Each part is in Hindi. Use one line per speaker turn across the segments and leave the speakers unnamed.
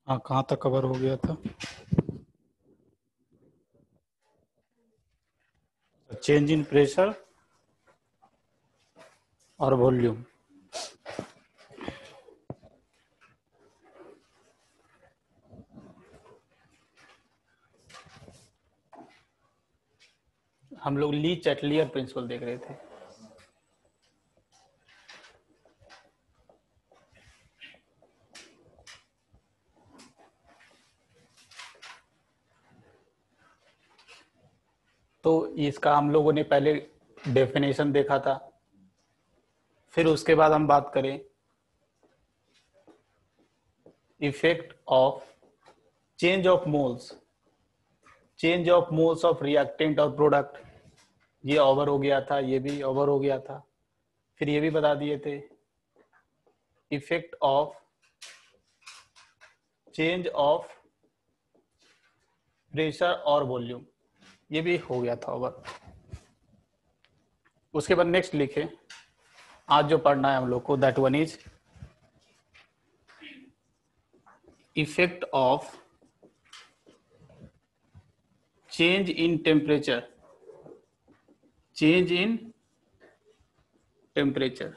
हाँ, कहाँ तक कवर हो गया था? चेंज इन प्रेशर और वॉल्यूम। हम लोग ली चैटलियर प्रिंसिपल देख रहे थे। तो इसका हम लोगों ने पहले डेफिनेशन देखा था, फिर उसके बाद हम बात करें effect of change of moles, change of moles of reactant और प्रोडक्ट। ये ओवर हो गया था, ये भी ओवर हो गया था। फिर ये भी बता दिए थे effect of change of pressure और वॉल्यूम, ये भी हो गया था ओवर। उसके बाद नेक्स्ट लिखे, आज जो पढ़ना है हम लोग को, that one is effect of change in temperature, change in temperature.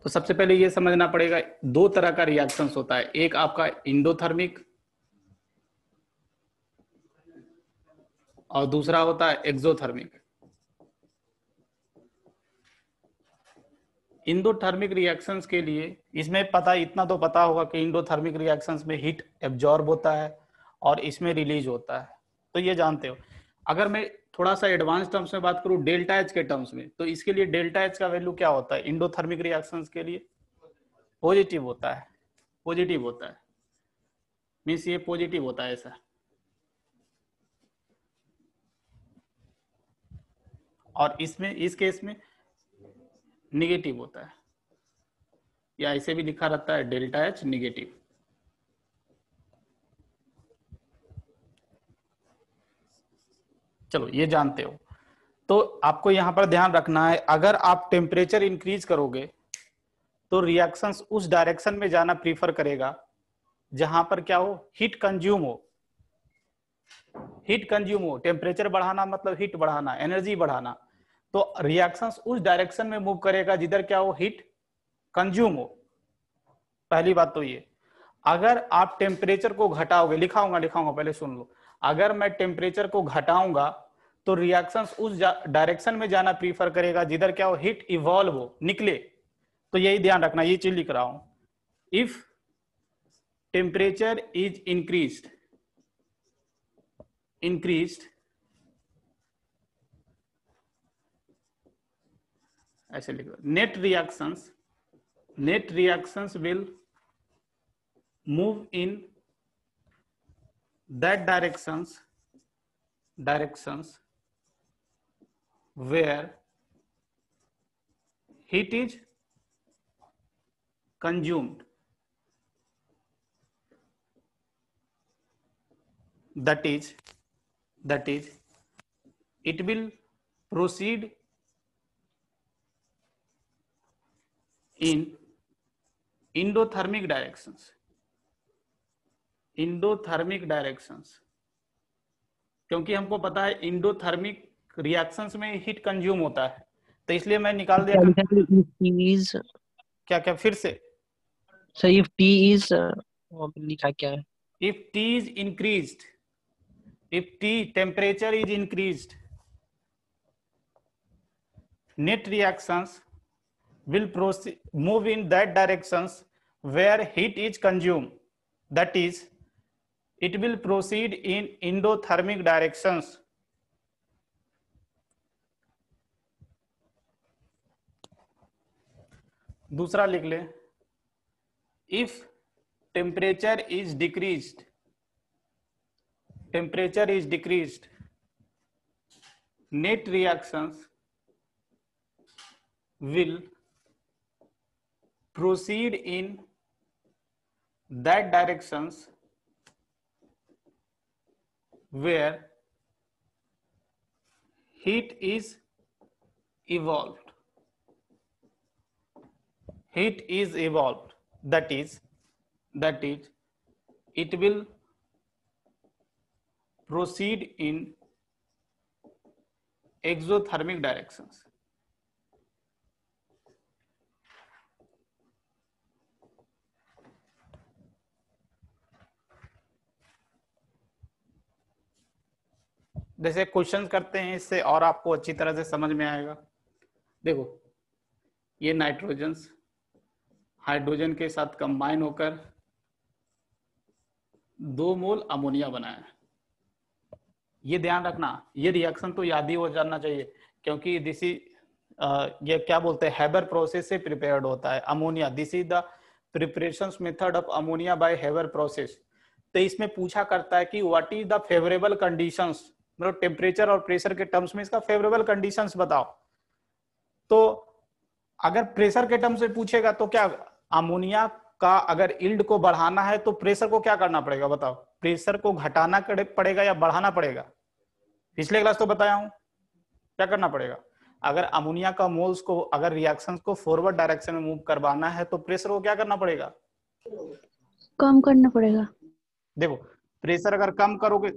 तो सबसे पहले ये समझना पड़ेगा, दो तरह का रिएक्शंस होता है, एक आपका इंडोथर्मिक और दूसरा होता है एक्सोथर्मिक। इंडोथर्मिक रिएक्शंस के लिए इसमें पता, इतना तो पता होगा कि इंडोथर्मिक रिएक्शंस में हीट एब्जॉर्ब होता है और इसमें रिलीज होता है, तो ये जानते हो। अगर मैं थोड़ा सा एडवांस टर्म्स में बात करूं, डेल्टा एच के टर्म्स में, तो इसके लिए डेल्टा एच का वैल्यू क्या होता है इंडोथर्मिक रिएक्शंस के लिए? पॉजिटिव होता है, पॉजिटिव होता है, मीन्स ये पॉजिटिव होता है ऐसा। और इसमें, इस केस में निगेटिव होता है, या ऐसे भी लिखा रहता है डेल्टा एच निगेटिव। चलो ये जानते हो। तो आपको यहां पर ध्यान रखना है, अगर आप टेम्परेचर इंक्रीज करोगे तो रिएक्शंस उस डायरेक्शन में जाना प्रीफर करेगा जहां पर क्या हो, हीट कंज्यूम हो। हीट कंज्यूम हो, टेम्परेचर बढ़ाना मतलब हीट बढ़ाना, एनर्जी बढ़ाना, तो रिएक्शंस उस डायरेक्शन में मूव करेगा जिधर क्या हो, हीट कंज्यूम हो। पहली बात तो ये। अगर आप टेम्परेचर को घटाओगे, लिखाऊंगा पहले सुन लो, अगर मैं टेम्परेचर को घटाऊंगा तो रिएक्शंस उस डायरेक्शन में जाना प्रीफर करेगा जिधर क्या हो, हीट इवॉल्व हो, निकले। तो यही ध्यान रखना, ये चीज लिख रहा हूं। इफ टेम्परेचर इज इंक्रीज्ड, ऐसे लिख रहा, net reactions will move in that directions where heat is consumed, that is it will proceed in endothermic directions, क्योंकि हमको पता है इंडोथर्मिक रिएक्शंस में हीट कंज्यूम होता है, तो इसलिए मैं निकाल दिया
क्या
क्या क्या फिर से।
सर इफ टी इज लिखा क्या है?
If T is increased, if T temperature is increased, net reactions will proceed, move in that directions where heat is consumed, that is it will proceed in endothermic directions. दूसरा लिख ले, if temperature is decreased, net reactions will proceed in that directions where heat is evolved. Heat is evolved. That is, it will proceed in exothermic directions. जैसे क्वेश्चन करते हैं इससे और आपको अच्छी तरह से समझ में आएगा। देखो, ये नाइट्रोजन हाइड्रोजन के साथ कंबाइन होकर 2 मोल अमोनिया बनाया। ये ध्यान रखना, ये रिएक्शन तो याद ही हो जाना चाहिए, क्योंकि दिस इज ये क्या बोलते हैं, हैबर प्रोसेस से प्रिपेयर्ड होता है ammonia. This is the preparation method of ammonia bye Haber process. तो इसमें पूछा करता है कि what is the favourable conditions, मतलब टेम्परेचर और प्रेशर के टर्म्स में इसका फेवरेबल कंडीशंस बताओ। तो अगर प्रेशर के टर्म्स में पूछेगा तो क्या, अमोनिया का अगर यील्ड को बढ़ाना है तो प्रेशर को क्या करना पड़ेगा बताओ, प्रेशर को घटाना पड़ेगा या बढ़ाना पड़ेगा? पिछले क्लास तो बताया हूं, क्या करना पड़ेगा? अगर अमोनिया का मोल्स को, अगर रिएक्शंस को फॉरवर्ड डायरेक्शन में मूव करवाना है तो प्रेशर को क्या करना पड़ेगा?
कम करना पड़ेगा।
देखो, प्रेशर अगर कम करोगे,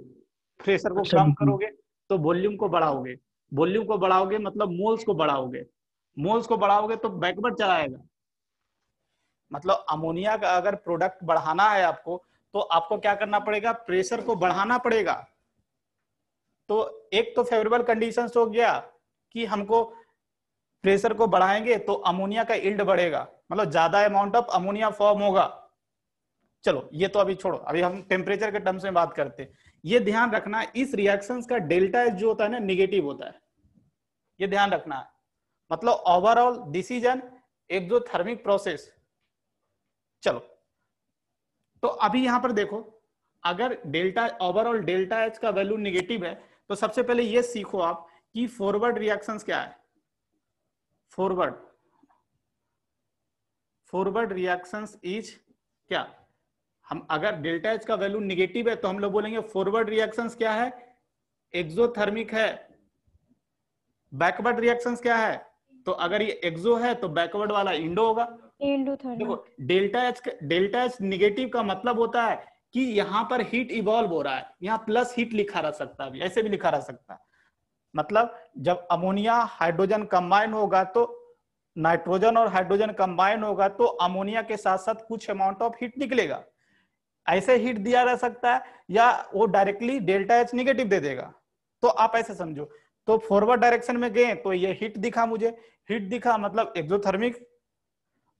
प्रेशर को कम करोगे तो वॉल्यूम को बढ़ाओगे, वॉल्यूम को बढ़ाओगे मतलब मोल्स को बढ़ाओगे, मोल्स को बढ़ाओगे तो बैकवर्ड चलाएगा। मतलब अमोनिया का अगर प्रोडक्ट बढ़ाना है आपको, तो आपको क्या करना पड़ेगा, प्रेशर को बढ़ाना पड़ेगा। तो एक तो फेवरेबल कंडीशंस हो गया कि हमको प्रेशर को बढ़ाएंगे तो अमोनिया का यील्ड बढ़ेगा, मतलब ज्यादा अमाउंट ऑफ अमोनिया फॉर्म होगा। चलो ये तो अभी छोड़ो, अभी हम टेम्परेचर के टर्म्स में बात करते हैं। ये ध्यान रखना, इस रिएक्शंस का डेल्टा एच जो होता है ना, निगेटिव होता है, ये ध्यान रखना है। मतलब overall this is an exothermic process. चलो, तो अभी यहां पर देखो, अगर डेल्टा ओवरऑल डेल्टा एच का वैल्यू निगेटिव है तो सबसे पहले ये सीखो आप कि फॉरवर्ड रिएक्शंस क्या है। फॉरवर्ड रिएक्शंस इज क्या, हम अगर डेल्टा एच का वैल्यू निगेटिव है तो हम लोग बोलेंगे फॉरवर्ड रिएक्शंस क्या है, एक्सोथर्मिक है। बैकवर्ड रिएक्शंस क्या है, तो अगर ये एक्सो है तो बैकवर्ड वाला इंडो होगा। देखो, डेल्टा एच निगेटिव का मतलब होता है कि यहां पर हीट इवॉल्व हो रहा है, यहां प्लस हीट लिखा रह सकता है, ऐसे भी लिखा रह सकता है। मतलब जब अमोनिया हाइड्रोजन कंबाइन होगा तो नाइट्रोजन और हाइड्रोजन कंबाइन होगा तो अमोनिया के साथ साथ कुछ अमाउंट ऑफ हीट निकलेगा, ऐसे हीट दिया जा सकता है, या वो डायरेक्टली डेल्टा एच निगेटिव दे देगा। तो आप ऐसे समझो, तो फॉरवर्ड डायरेक्शन में गए तो ये हीट दिखा, मुझे हीट दिखा मतलब एक्सोथर्मिक,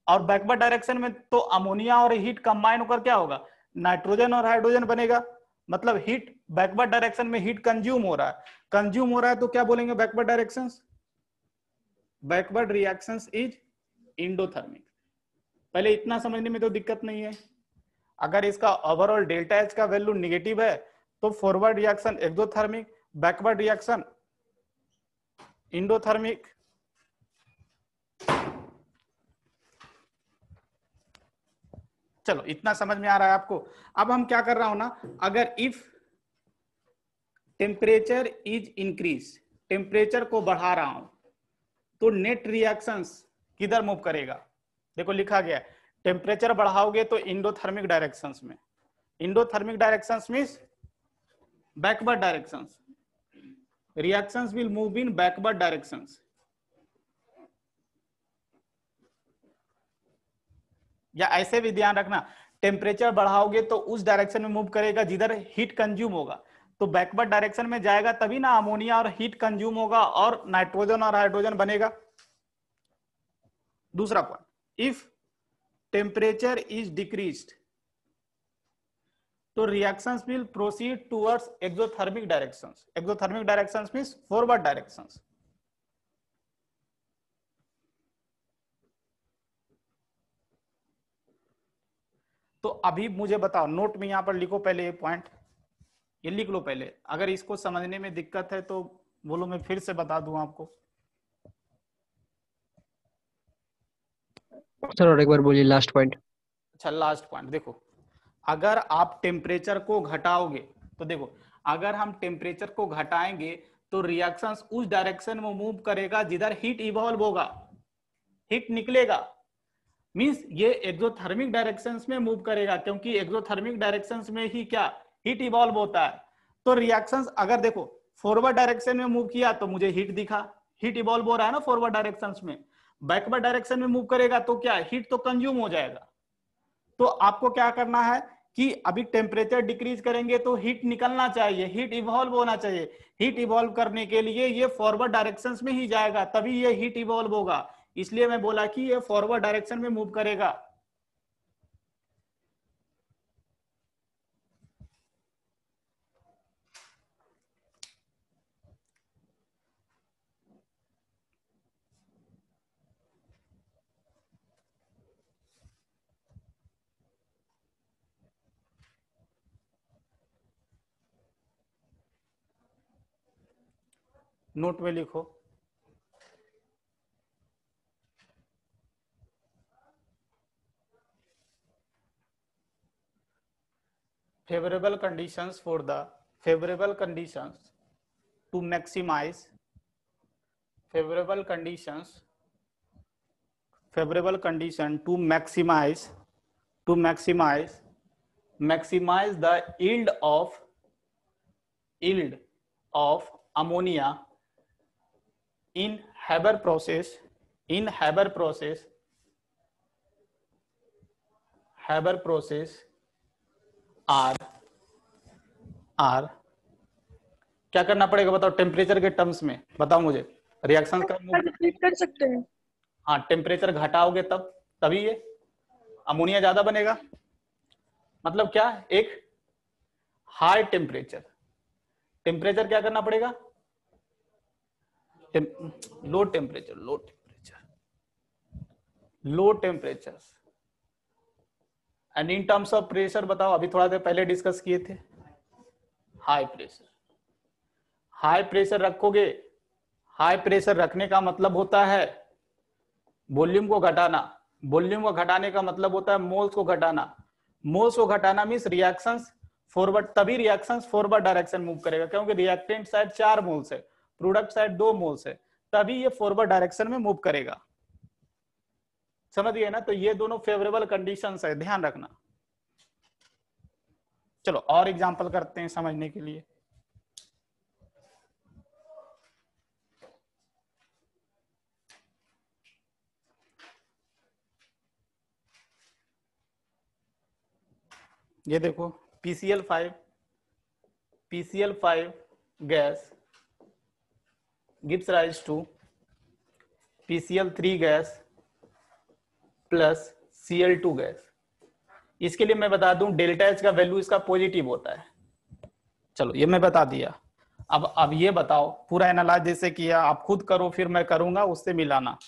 और बैकवर्ड डायरेक्शन में तो अमोनिया और हीट कंबाइन होकर क्या होगा, नाइट्रोजन और हाइड्रोजन बनेगा। मतलब हीट बैकवर्ड डायरेक्शन में हीट कंज्यूम हो रहा है, कंज्यूम हो रहा है तो क्या बोलेंगे backward directions, backward reactions is endothermic. पहले इतना समझने में तो दिक्कत नहीं है। अगर इसका ओवरऑल डेल्टा एच का वैल्यू निगेटिव है तो forward reaction exothermic, backward reaction endothermic. चलो इतना समझ में आ रहा है आपको। अब हम क्या कर रहा हूं ना, अगर if temperature is increase, temperature को बढ़ा रहा हूं तो नेट रिएक्शंस किधर मूव करेगा। देखो लिखा गया है, टेम्परेचर बढ़ाओगे तो इंडोथर्मिक डायरेक्शंस में, endothermic directions means backward directions, reactions will move in backward directions। या ऐसे भी ध्यान रखना, टेम्परेचर बढ़ाओगे तो उस डायरेक्शन में मूव करेगा जिधर हीट कंज्यूम होगा, तो बैकवर्ड डायरेक्शन में जाएगा तभी ना अमोनिया और हीट कंज्यूम होगा और नाइट्रोजन और हाइड्रोजन बनेगा। दूसरा point, if temperature is decreased तो reactions will proceed towards exothermic directions। exothermic directions means forward directions। तो अभी मुझे बताओ, नोट में यहां पर लिखो पहले ये पॉइंट, ये लिख लो पहले। अगर इसको समझने में दिक्कत है तो बोलो, मैं फिर से बता दूं आपको।
सर और एक बार बोलिए लास्ट पॉइंट।
अच्छा, लास्ट पॉइंट देखो, अगर आप टेम्परेचर को घटाओगे तो देखो, अगर हम टेम्परेचर को घटाएंगे तो रिएक्शंस उस डायरेक्शन में मूव करेगा जिधर हीट इवॉल्व होगा, हीट निकलेगा। मींस ये एक्सोथर्मिक डायरेक्शंस में मूव करेगा, क्योंकि एक्सोथर्मिक डायरेक्शंस में ही क्या हीट इवॉल्व होता है। तो रिएक्शंस अगर देखो फॉरवर्ड डायरेक्शन में मूव किया तो मुझे हीट दिखा, हीट इवॉल्व हो रहा है ना फॉरवर्ड डायरेक्शंस में। बैकवर्ड डायरेक्शन में मूव करेगा तो क्या हीट तो कंज्यूम हो जाएगा। तो आपको क्या करना है कि अभी टेम्परेचर डिक्रीज करेंगे तो हीट निकलना चाहिए, हीट इवॉल्व होना चाहिए। हीट इवॉल्व करने के लिए ये फॉरवर्ड डायरेक्शंस में ही जाएगा, तभी ये हीट इवॉल्व होगा। इसलिए मैं बोला कि ये फॉरवर्ड डायरेक्शन में मूव करेगा। नोट में लिखो, favorable conditions for the favorable conditions to maximize favorable condition to maximize the yield of ammonia in Haber process R क्या करना पड़ेगा बताओ टेम्परेचर के टर्म्स में, बताओ मुझे। रिएक्शन का
रिपीट कर सकते हैं?
हाँ, टेम्परेचर घटाओगे तभी ये अमोनिया ज्यादा बनेगा। मतलब क्या, एक हाई टेम्परेचर क्या करना पड़ेगा, low temperature and in terms of pressure बताओ, अभी थोड़ा देर पहले डिस्कस किए थे। हाई प्रेशर रखोगे, हाई प्रेशर रखने का मतलब होता है वॉल्यूम को घटाना, वॉल्यूम को घटाने का मतलब होता है मोल्स को घटाना मींस रिएक्शंस फॉरवर्ड, तभी रिएक्शंस फॉरवर्ड डायरेक्शन मूव करेगा, क्योंकि रिएक्टेंट साइड 4 मोल्स है, प्रोडक्ट साइड 2 मोल्स है, तभी ये फॉरवर्ड डायरेक्शन में मूव करेगा। समझ गए ना? तो ये दोनों फेवरेबल कंडीशंस है, ध्यान रखना। चलो और एग्जांपल करते हैं समझने के लिए। ये देखो PCl5 gas gives rise to PCl3 gas plus Cl2 gas. इसके लिए मैं बता दूं डेल्टा H का वैल्यू इसका पॉजिटिव होता है। चलो ये मैं बता दिया। अब ये बताओ, पूरा एनालाइज जैसे किया आप खुद करो, फिर मैं करूंगा, उससे मिलाना।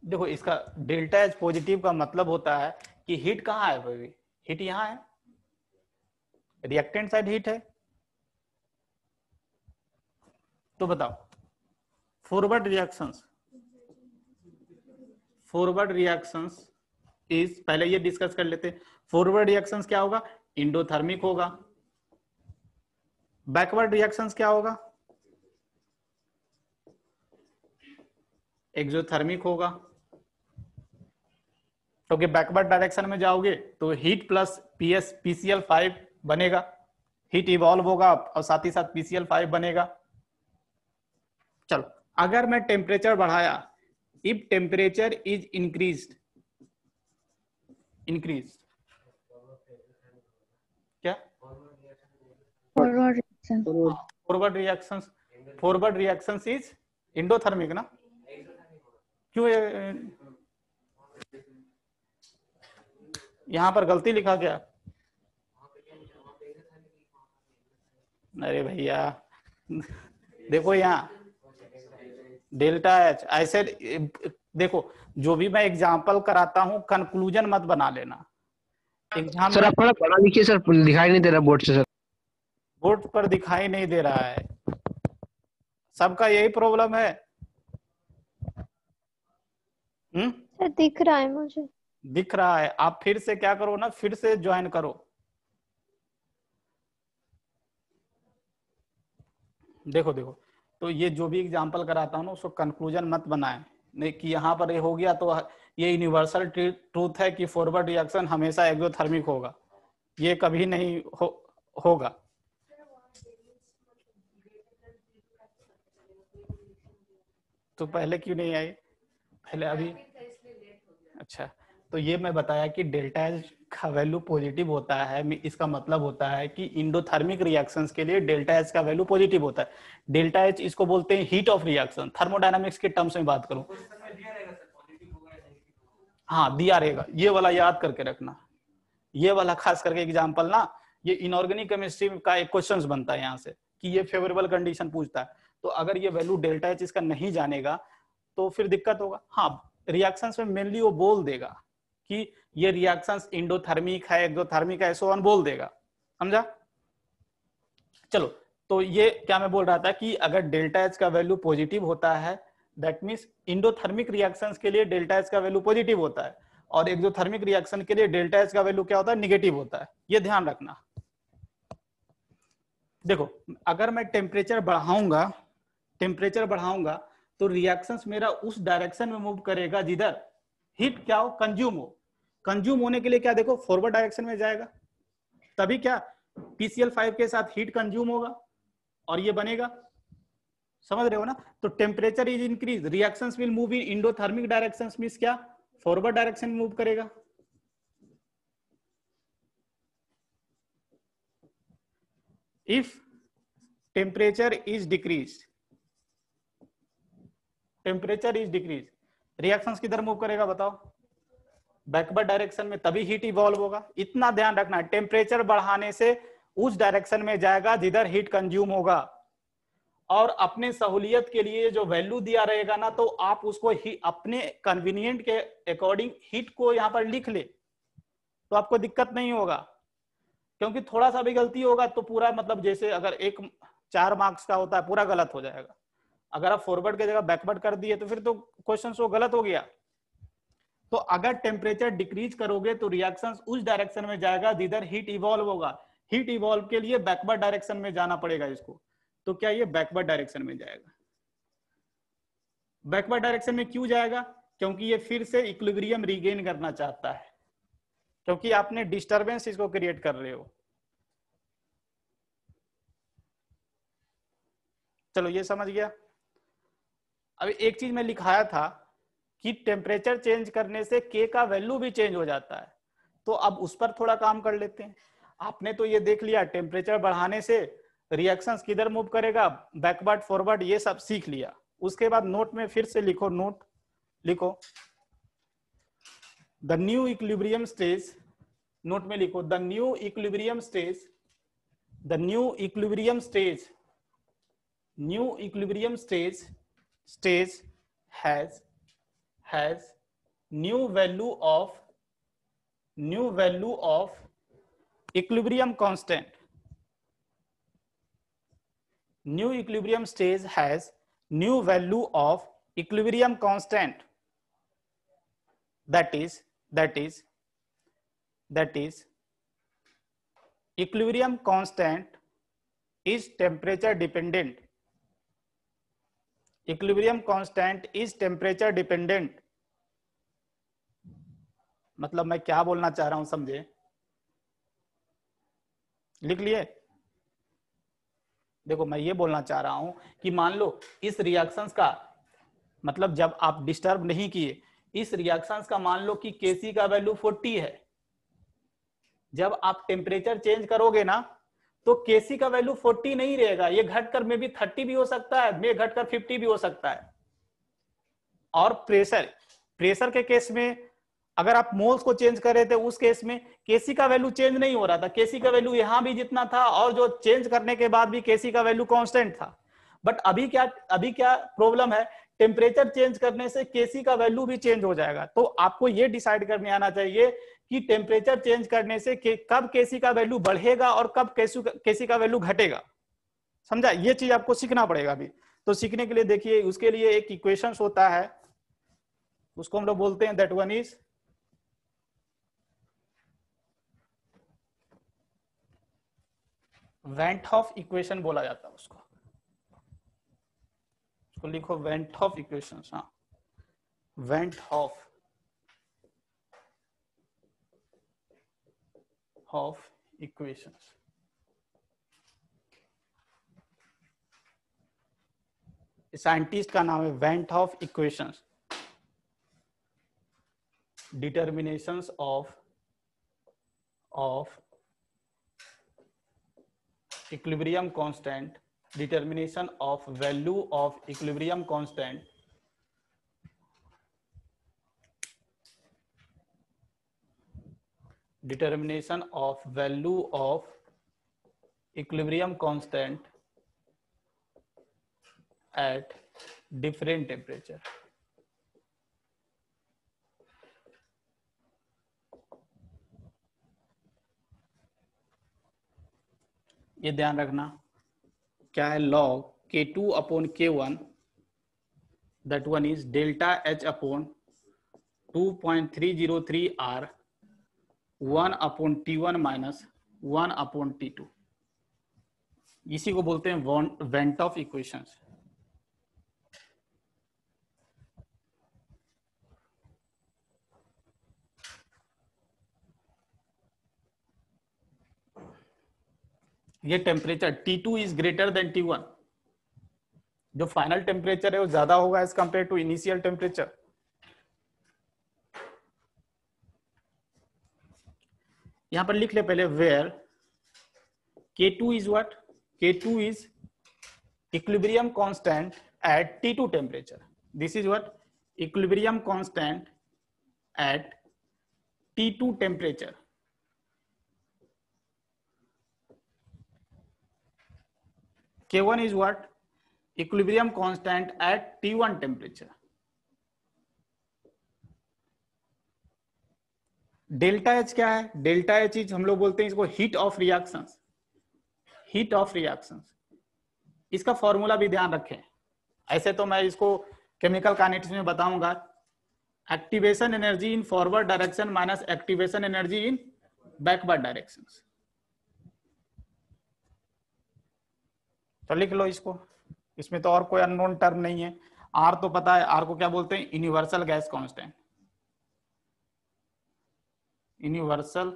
देखो इसका डेल्टा H पॉजिटिव का मतलब होता है कि हीट कहाँ है भाई, हीट यहाँ है, रिएक्टेंट साइड हीट है। तो बताओ फॉरवर्ड रिएक्शंस इज, पहले ये डिस्कस कर लेते। फॉरवर्ड रिएक्शंस क्या होगा, इंडोथर्मिक होगा। बैकवर्ड रिएक्शंस क्या होगा, एक्सोथर्मिक होगा। क्योंकि बैकवर्ड डायरेक्शन में जाओगे तो हीट प्लस PCl5 बनेगा, हीट इवॉल्व होगा और साथ ही साथ PCl5 बनेगा। चलो अगर मैं टेम्परेचर बढ़ाया, इफ टेम्परेचर इज इंक्रीज्ड क्या, फॉरवर्ड रिएक्शंस इज इंडोथर्मिक ना, क्यों यहाँ पर गलती लिखा क्या? अरे भैया देखो यहाँ डेल्टा एच ऐसे देखो, जो भी मैं एग्जांपल कराता हूँ कंक्लूजन मत बना लेना एग्जाम
सर
में।
आप थोड़ा बड़ा लिखिए सर, दिखाई नहीं दे रहा बोर्ड से सर।
बोर्ड पर दिखाई नहीं दे रहा है, सबका यही प्रॉब्लम है।
सर दिख रहा है मुझे।
दिख रहा है, आप फिर से क्या करो ना, फिर से ज्वाइन करो। देखो देखो, तो ये जो भी एग्जांपल कराता हूँ ना उसको कंक्लूजन मत बनाए, नहीं कि यहाँ पर ये हो गया तो ये यूनिवर्सल ट्रूथ है कि फॉरवर्ड रिएक्शन हमेशा एक्सोथर्मिक होगा, ये कभी नहीं होगा। तो पहले क्यों नहीं आई? पहले अभी अच्छा, तो ये मैं बताया कि डेल्टा एच का वैल्यू पॉजिटिव होता है, इसका मतलब होता है कि इंडोथर्मिक रिएक्शंस के लिए डेल्टा एच का वैल्यू पॉजिटिव होता है। डेल्टा एच इसको बोलते हैं हीट ऑफ रिएक्शन, थर्मोडायनामिक्स के टर्म्स में बात करूं। हाँ दिया रहेगा, ये वाला याद करके रखना, ये वाला खास करके एग्जाम्पल ना, ये इनऑर्गेनिक केमिस्ट्री का एक क्वेश्चन बनता है यहाँ से कि ये फेवरेबल कंडीशन पूछता है, तो अगर ये वैल्यू डेल्टा एच इसका नहीं जानेगा तो फिर दिक्कत होगा। हाँ रिएक्शंस में मेनली वो बोल देगा कि ये रिएक्शंस इंडोथर्मिक है एक्सोथर्मिक है, सो ऑन बोल देगा, समझा? चलो, तो ये क्या मैं बोल रहा था कि अगर डेल्टा एच का वैल्यू पॉजिटिव होता है दैट मींस इंडोथर्मिक रिएक्शंस के लिए डेल्टा एच का वैल्यू पॉजिटिव होता है, और एक्सोथर्मिक रिएक्शन के लिए डेल्टा एच का वैल्यू क्या होता है? निगेटिव होता है, ये ध्यान रखना। देखो अगर मैं टेम्परेचर बढ़ाऊंगा तो रिएक्शंस मेरा उस डायरेक्शन में मूव करेगा जिधर हीट क्या हो, कंज्यूम हो। कंज्यूम होने के लिए क्या, देखो फॉरवर्ड डायरेक्शन में जाएगा, तभी क्या PCl5 के साथ हीट कंज्यूम होगा और ये बनेगा, समझ रहे हो ना? तो temperature is increase, reactions will move in endothermic directions, means क्या, फॉरवर्ड डायरेक्शन में मूव करेगा। If temperature is decrease, reactions किधर मूव करेगा बताओ? बैकवर्ड डायरेक्शन में, तभी हीट इवॉल्व होगा। इतना ध्यान रखना, टेम्परेचर बढ़ाने से उस डायरेक्शन में जाएगा जिधर हीट कंज्यूम होगा, और अपने सहूलियत के लिए जो वैल्यू दिया रहेगा ना, तो आप उसको अपने कन्वीनियंट के अकॉर्डिंग हीट को यहां पर लिख ले, तो आपको दिक्कत नहीं होगा। क्योंकि थोड़ा सा भी गलती होगा तो पूरा, मतलब जैसे अगर 4 मार्क्स का होता है पूरा गलत हो जाएगा। अगर आप फॉरवर्ड की जगह बैकवर्ड कर दिए तो फिर तो क्वेश्चन वो गलत हो गया। तो अगर टेम्परेचर डिक्रीज करोगे तो रिएक्शन उस डायरेक्शन में जाएगा जिधर हीट इवॉल्व होगा। हीट इवॉल्व के लिए बैकवर्ड डायरेक्शन में जाना पड़ेगा इसको, तो क्या ये बैकवर्ड डायरेक्शन में जाएगा। बैकवर्ड डायरेक्शन में क्यों जाएगा? क्योंकि ये फिर से इक्विलिब्रियम रीगेन करना चाहता है, क्योंकि आपने डिस्टरबेंस इसको क्रिएट कर रहे हो। चलो ये समझ गया। अभी एक चीज मैं लिखाया था कि टेम्परेचर चेंज करने से के का वैल्यू भी चेंज हो जाता है, तो अब उस पर थोड़ा काम कर लेते हैं। आपने तो ये देख लिया टेम्परेचर बढ़ाने से रिएक्शंस किधर मूव करेगा, बैकवर्ड फॉरवर्ड, ये सब सीख लिया। उसके बाद नोट में फिर से लिखो, नोट लिखो the new equilibrium stage, note में लिखो the new equilibrium stage, the new equilibrium stage, new equilibrium stage has new value of equilibrium constant. New equilibrium stage has new value of equilibrium constant, that is equilibrium constant is temperature dependent. Equilibrium constant is temperature dependent. मतलब मैं क्या बोलना चाह रहा हूं समझे? लिख लिए? देखो मैं ये बोलना चाह रहा हूं कि मान लो इस रिएक्शंस का, मतलब जब आप डिस्टर्ब नहीं किए, इस रिएक्शंस का मान लो कि Kc का वैल्यू 40 है। जब आप टेम्परेचर चेंज करोगे ना तो Kc का वैल्यू 40 नहीं रहेगा, ये घटकर में भी 30 भी हो सकता है, में घटकर 50 भी हो सकता है। और प्रेशर के केस में अगर आप मोल्स को चेंज कर रहे थे उस केस में केसी का वैल्यू चेंज नहीं हो रहा था, केसी का वैल्यू यहां भी जितना था और जो चेंज करने के बाद भी केसी का वैल्यू कांस्टेंट था। बट अभी क्या प्रॉब्लम है, टेम्परेचर चेंज करने से केसी का वैल्यू भी चेंज हो जाएगा। तो आपको ये डिसाइड करने आना चाहिए कि टेम्परेचर चेंज करने से कब केसी का वैल्यू बढ़ेगा और कब केसी का वैल्यू घटेगा। समझा? ये चीज आपको सीखना पड़ेगा अभी। तो सीखने के लिए देखिए, उसके लिए एक इक्वेशन होता है, उसको हम लोग बोलते हैं that one is van't Hoff equation बोला जाता है उसको लिखो वेंट हॉफ इक्वेशंस। हाँ, वेंट हॉफ इक्वेशंस। साइंटिस्ट का नाम है van't Hoff equations, determinations of equilibrium constant, determination of value of equilibrium constant, determination of value of equilibrium constant at different temperature। ये ध्यान रखना, क्या है, log K2 upon K1 that one is delta H upon 2.303 R 1 upon T1 minus 1 upon T2। इसी को बोलते हैं वेंट ऑफ इक्वेशंस। ये temperature T2 is greater than T1, जो फाइनल टेम्परेचर है वो ज्यादा होगा as compared to initial temperature. यहां पर लिख ले पहले, where K2 is what, K2 is equilibrium constant at T2 temperature. This is what, equilibrium constant at T2 temperature. K1 is what? Equilibrium constant at T1 temperature. Delta H क्या है? डेल्टा H इज हम लोग बोलते हैं इसको heat of reactions. Heat of reactions, इसका फॉर्मूला भी ध्यान रखें। ऐसे तो मैं इसको केमिकल काइनेटिक्स में बताऊंगा, activation energy in forward direction minus activation energy in backward directions. तो लिख लो इसको, इसमें तो और कोई अननोन टर्म नहीं है। आर तो पता है, आर को क्या बोलते हैं, universal gas constant. Universal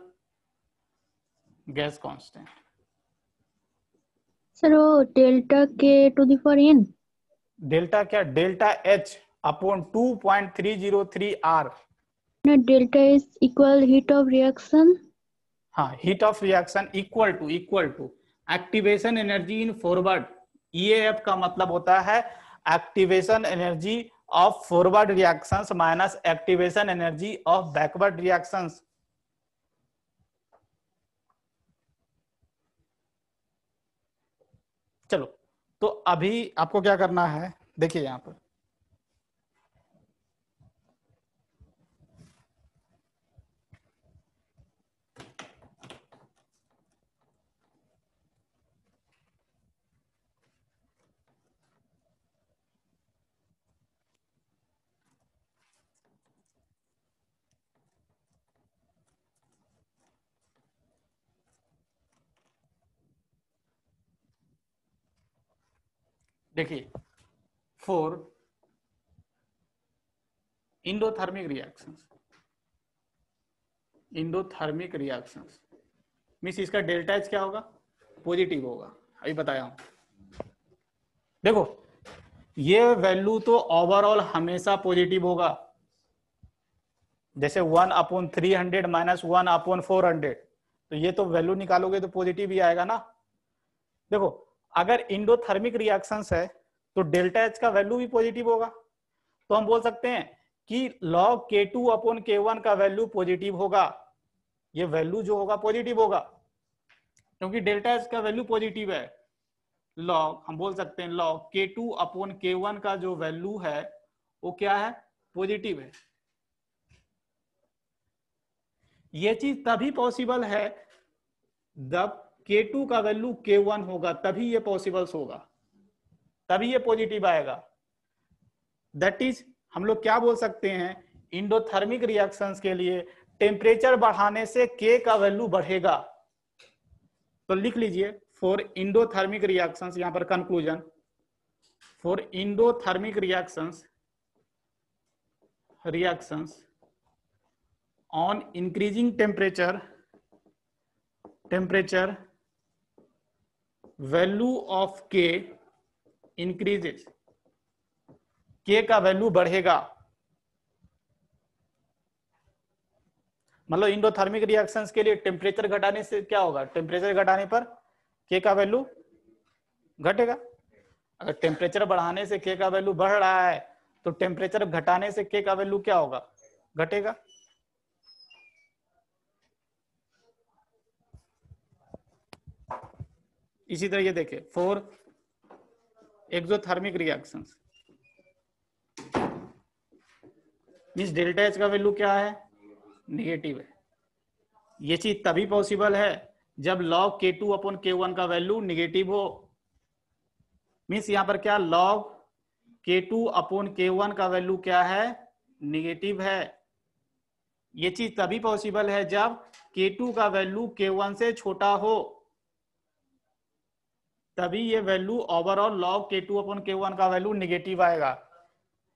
gas constant.
Sir वो डेल्टा के to the power n,
delta क्या, डेल्टा H अपॉन 2.303 R।
ना delta is equal heat of reaction.
हाँ, heat of reaction equal to activation energy in forward. EAF का मतलब होता है activation energy of forward reactions minus activation energy of backward reactions. चलो, तो अभी आपको क्या करना है, देखिए यहां पर देखिए, फॉर इंडोथर्मिक रिएक्शंस मींस इसका डेल्टा H क्या होगा, पॉजिटिव होगा। अभी बताया हूं। देखो, ये वैल्यू तो ओवरऑल हमेशा पॉजिटिव होगा। जैसे 1/300 माइनस 1/400, तो ये तो वैल्यू निकालोगे तो पॉजिटिव ही आएगा ना। देखो, अगर इंडोथर्मिक रिएक्शंस है तो डेल्टा H का वैल्यू भी पॉजिटिव होगा। तो हम बोल सकते हैं कि log K2 अपॉन K1 का वैल्यू पॉजिटिव होगा, ये वैल्यू जो होगा पॉजिटिव होगा क्योंकि डेल्टा एच का वैल्यू पॉजिटिव है। लॉग हम बोल सकते हैं log K2 अपॉन K1 का जो वैल्यू है वो क्या है, पॉजिटिव है। ये चीज तभी पॉसिबल है जब K2 का वैल्यू K1 होगा, तभी ये पॉसिबल होगा, तभी ये पॉजिटिव आएगा। दैट इज हम लोग क्या बोल सकते हैं, इंडोथर्मिक रिएक्शंस के लिए टेम्परेचर बढ़ाने से K का वैल्यू बढ़ेगा। तो लिख लीजिए फॉर इंडोथर्मिक रिएक्शंस, यहां पर conclusion, for endothermic reactions on increasing temperature value of K increases, K का वैल्यू बढ़ेगा। मतलब इंडोथर्मिक रिएक्शंस के लिए टेम्परेचर घटाने से क्या होगा, टेम्परेचर घटाने पर K का वैल्यू घटेगा। अगर टेम्परेचर बढ़ाने से K का वैल्यू बढ़ रहा है तो टेम्परेचर घटाने से K का वैल्यू क्या होगा, घटेगा। इसी तरह ये देखिए for exothermic reactions means delta H का वैल्यू क्या है, नेगेटिव है। ये चीज तभी पॉसिबल है जब log K2 अपॉन K1 का वैल्यू नेगेटिव हो। मींस यहां पर क्या, log K2 अपॉन K1 का वैल्यू क्या है, नेगेटिव है। ये चीज तभी पॉसिबल है जब K2 का वैल्यू K1 से छोटा हो, तभी ये value overall log K2 upon K1 का वैल्यू नेगेटिव आएगा।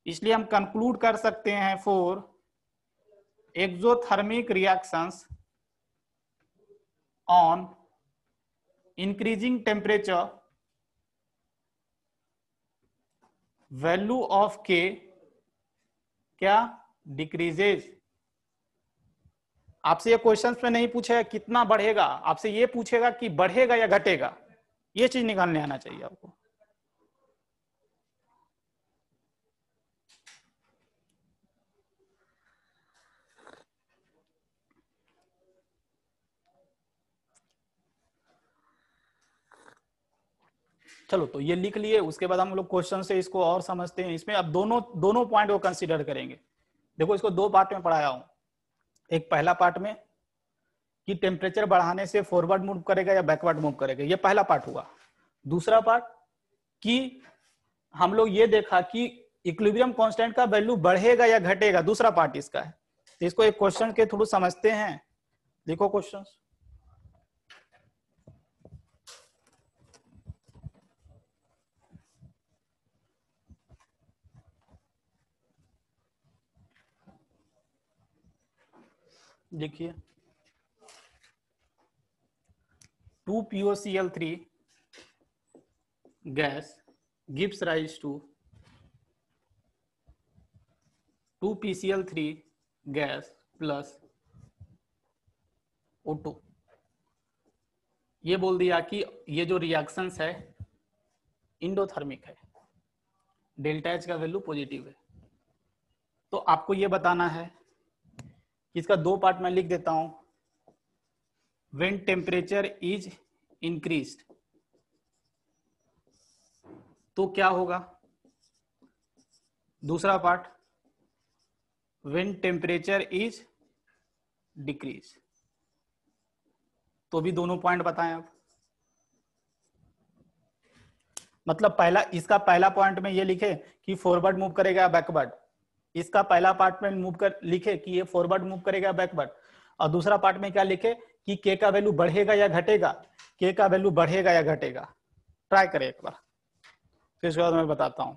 इसलिए हम कंक्लूड कर सकते हैं for exothermic reactions on increasing temperature value of K क्या, डिक्रीजेज। आपसे ये क्वेश्चन में नहीं पूछेगा कितना बढ़ेगा, आपसे ये पूछेगा कि बढ़ेगा या घटेगा। ये चीज निकालने आना चाहिए आपको। चलो तो ये लिख लिए, उसके बाद हम लोग क्वेश्चन से इसको और समझते हैं। इसमें अब दोनों पॉइंट को कंसीडर करेंगे। देखो इसको दो पार्ट में पढ़ाया हूं, एक पहला पार्ट में कि टेम्परेचर बढ़ाने से फॉरवर्ड मूव करेगा या बैकवर्ड मूव करेगा, ये पहला पार्ट हुआ। दूसरा पार्ट कि हम लोग ये देखा कि इक्विलिब्रियम कांस्टेंट का वैल्यू बढ़ेगा या घटेगा, दूसरा पार्ट इसका है। तो इसको एक क्वेश्चन के थ्रू समझते हैं। देखो क्वेश्चन, देखिए 2POCl3 gas gives rise to 2PCl3 gas plus O2। ये बोल दिया कि ये जो रिएक्शंस है इंडोथर्मिक है, डेल्टा एच का वैल्यू पॉजिटिव है। तो आपको ये बताना है कि इसका दो पार्ट में लिख देता हूं। व्हेन टेम्परेचर इज इंक्रीज्ड तो क्या होगा, दूसरा part when temperature is decrease. तो भी दोनों पॉइंट बताएं आप। मतलब पहला, इसका पहला पॉइंट में ये लिखे कि फॉरवर्ड मूव करेगा या बैकवर्ड, इसका पहला पार्ट में मूव कर लिखे कि ये फॉरवर्ड मूव करेगा बैकवर्ड, और दूसरा पार्ट में क्या लिखे कि के का वैल्यू बढ़ेगा या घटेगा, के का वैल्यू बढ़ेगा या घटेगा। ट्राई करें एक बार, फिर उसके बाद मैं बताता हूं।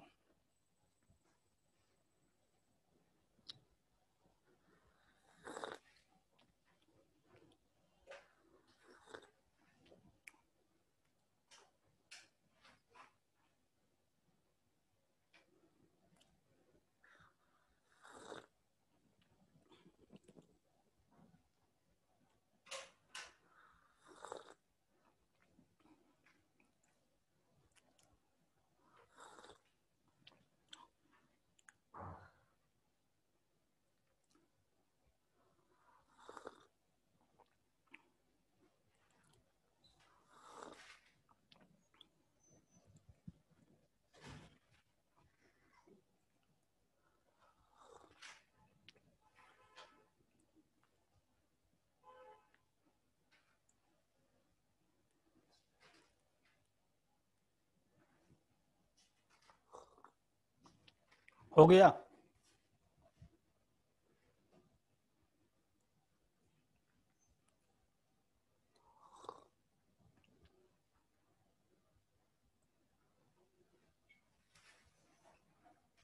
हो गया?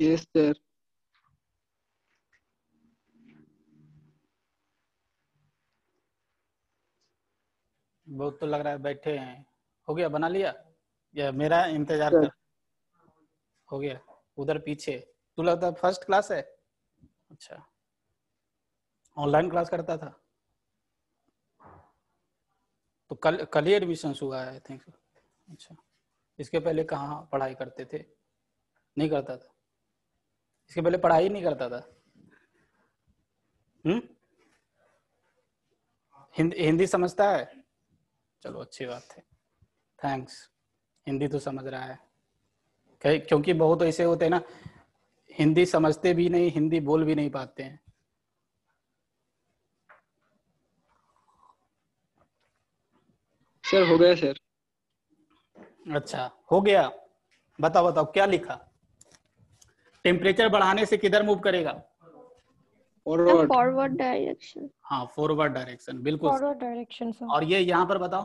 Yes sir.
बहुत तो लग रहा है बैठे हैं। हो गया? बना लिया या मेरा इंतजार
सर
कर? हो गया। उधर पीछे तू लगता है फर्स्ट क्लास है। अच्छा, ऑनलाइन क्लास करता था तो कल ही एडमिशन हुआ है आई थिंक। अच्छा, इसके पहले कहाँ पढ़ाई करते थे? नहीं करता था? इसके पहले पढ़ाई नहीं करता था? हिंदी समझता है? चलो अच्छी बात है, थैंक्स। हिंदी तो समझ रहा है, क्योंकि बहुत ऐसे होते हैं ना, हिंदी समझते भी नहीं, हिंदी बोल भी नहीं पाते हैं।
सर हो गया सर।
अच्छा, हो गया। बताओ बताओ क्या लिखा? टेम्परेचर बढ़ाने से किधर मूव करेगा?
फॉरवर्ड।
Forward direction.
हाँ, फॉरवर्ड डायरेक्शन, बिल्कुल सही।
Forward direction sir.
और ये यहाँ पर बताओ?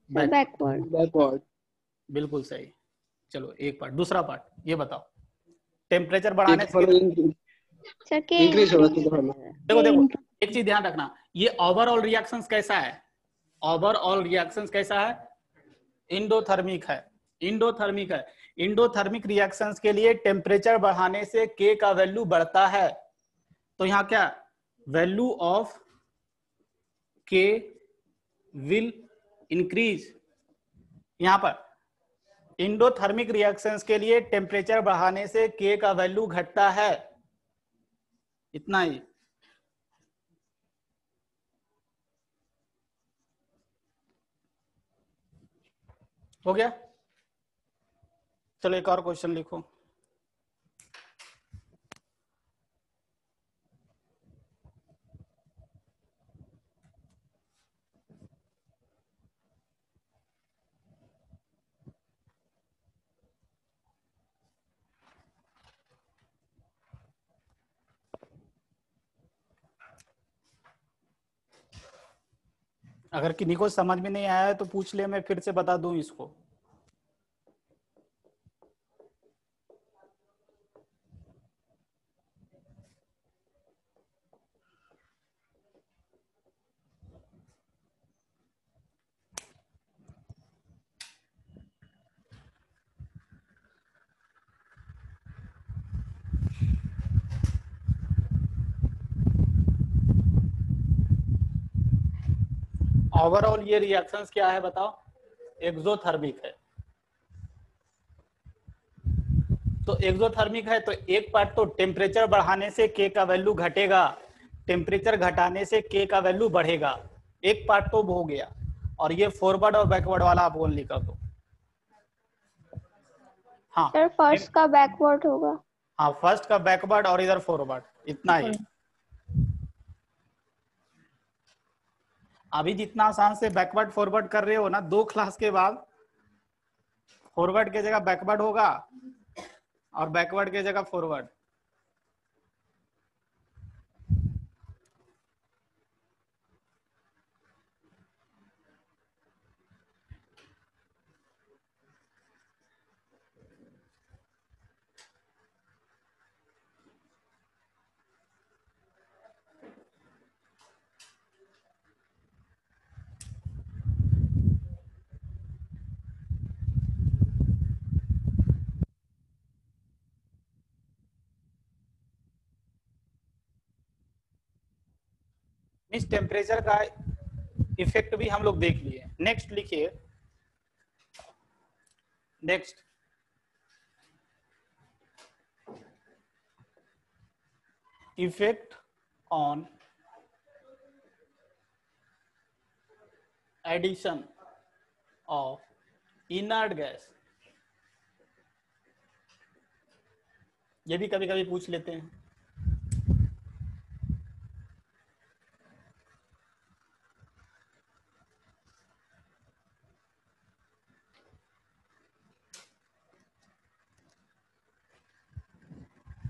बैकवर्ड।
बैकवर्ड।
बिल्कुल सही। चलो एक पार्ट, दूसरा पार्ट ये बताओ, टेम्परेचर
के
बढ़ाने
के
से
फॉलो
सर के
इंक्रीज होगा
इंक्रीज
के फॉलो।
देखो देखो, एक चीज ध्यान रखना, ये ओवरऑल रिएक्शंस कैसा है? ओवरऑल रिएक्शंस कैसा है? इंडोथर्मिक है। इंडोथर्मिक है। इंडोथर्मिक रिएक्शंस के लिए टेम्परेचर बढ़ाने से के का वैल्यू बढ़ता है। तो यहाँ क्या, वैल्यू ऑफ के विल इंक्रीज। यहां पर इंडोथर्मिक रिएक्शंस के लिए टेम्परेचर बढ़ाने से के का वैल्यू घटता है। इतना ही। हो गया? चलो एक और क्वेश्चन लिखो। अगर किन्हीं को समझ में नहीं आया है तो पूछ ले, मैं फिर से बता दूं इसको। ओवरऑल ये रिएक्शंस क्या है बताओ? एक्सोथर्मिक है। तो एक्सोथर्मिक है तो एक पार्ट तो टेम्परेचर बढ़ाने से के का वैल्यू घटेगा, टेम्परेचर घटाने से के का वैल्यू बढ़ेगा। एक पार्ट तो हो गया। और ये फॉरवर्ड और बैकवर्ड वाला आप ओनली कर दो। हाँ
सर फर्स्ट का बैकवर्ड होगा।
हाँ, फर्स्ट का बैकवर्ड और इधर फॉरवर्ड, इतना ही। अभी जितना आसान से बैकवर्ड फॉरवर्ड कर रहे हो ना, 2 क्लास के बाद फॉरवर्ड की जगह बैकवर्ड होगा और बैकवर्ड की जगह फॉरवर्ड। इस टेम्परेचर का इफेक्ट भी हम लोग देख लिए। नेक्स्ट लिखिए, next effect on addition of inert gas. ये भी कभी कभी पूछ लेते हैं।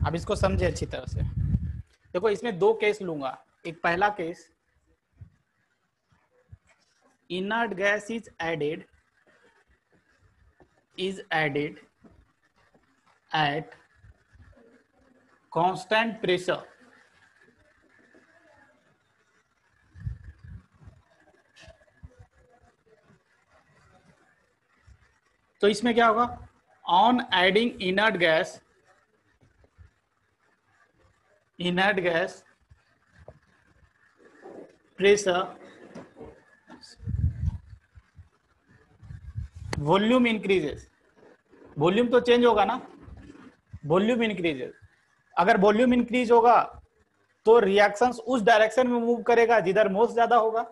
अब इसको समझे अच्छी तरह से। देखो इसमें दो केस लूंगा। एक पहला case, inert gas is added at constant pressure तो इसमें क्या होगा, on adding inert gas pressure volume increases. Volume तो चेंज होगा ना, वॉल्यूम इंक्रीजेस। अगर वॉल्यूम इंक्रीज होगा तो रिएक्शंस उस डायरेक्शन में मूव करेगा जिधर मोल्स ज्यादा होगा।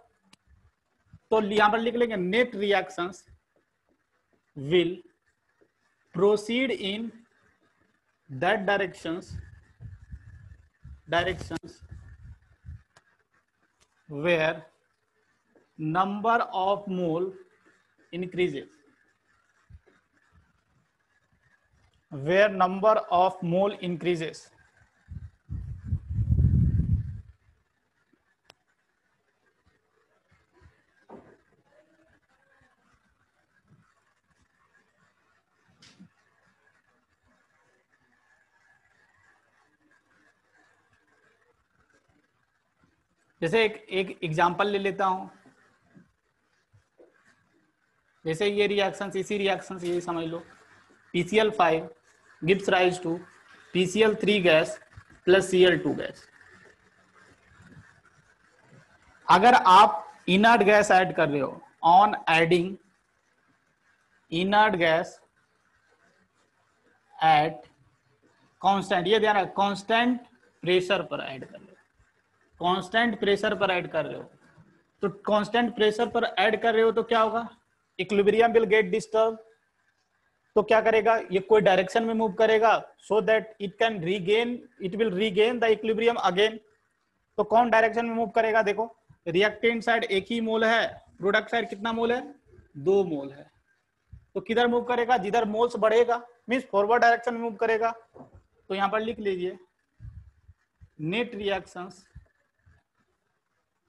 तो यहां पर लिख लेंगे net reactions will proceed in that directions where number of mole increases, where number of mole increases। जैसे एक एग्जांपल ले लेता हूं। जैसे ये रिएक्शंस, इसी रिएक्शंस ये समझ लो, PCl5 gives rise to PCl3 gas plus Cl2 gas. अगर आप इनर्ट गैस ऐड कर रहे हो, on adding inert gas at constant, ये ध्यान रखना, कांस्टेंट प्रेशर पर ऐड कर रहे हो, कांस्टेंट प्रेशर पर ऐड कर रहे हो। तो कांस्टेंट प्रेशर पर ऐड कर रहे हो तो क्या होगा, इक्विलिब्रियम विल गेट डिस्टर्ब। तो क्या करेगा, ये कोई डायरेक्शन में मूव करेगा so that it will regain the equilibrium again. तो कौन डायरेक्शन में मूव करेगा, देखो रिएक्टेंट साइड एक ही मोल है, प्रोडक्ट साइड कितना मोल है, 2 मोल है। तो किधर मूव करेगा, जिधर मोल्स बढ़ेगा, मींस फॉरवर्ड डायरेक्शन में मूव करेगा। तो यहां पर लिख लीजिए net reactions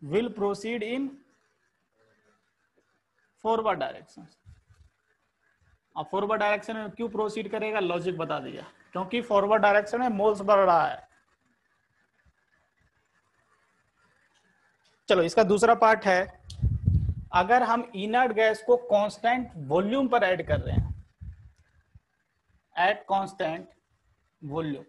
will proceed in forward direction. अब फॉरवर्ड डायरेक्शन में क्यों प्रोसीड करेगा, लॉजिक बता दिया, क्योंकि फॉरवर्ड डायरेक्शन में मोल्स बढ़ रहा है। चलो इसका दूसरा पार्ट है, अगर हम इनर्ट गैस को कांस्टेंट वॉल्यूम पर ऐड कर रहे हैं, एट कांस्टेंट वॉल्यूम,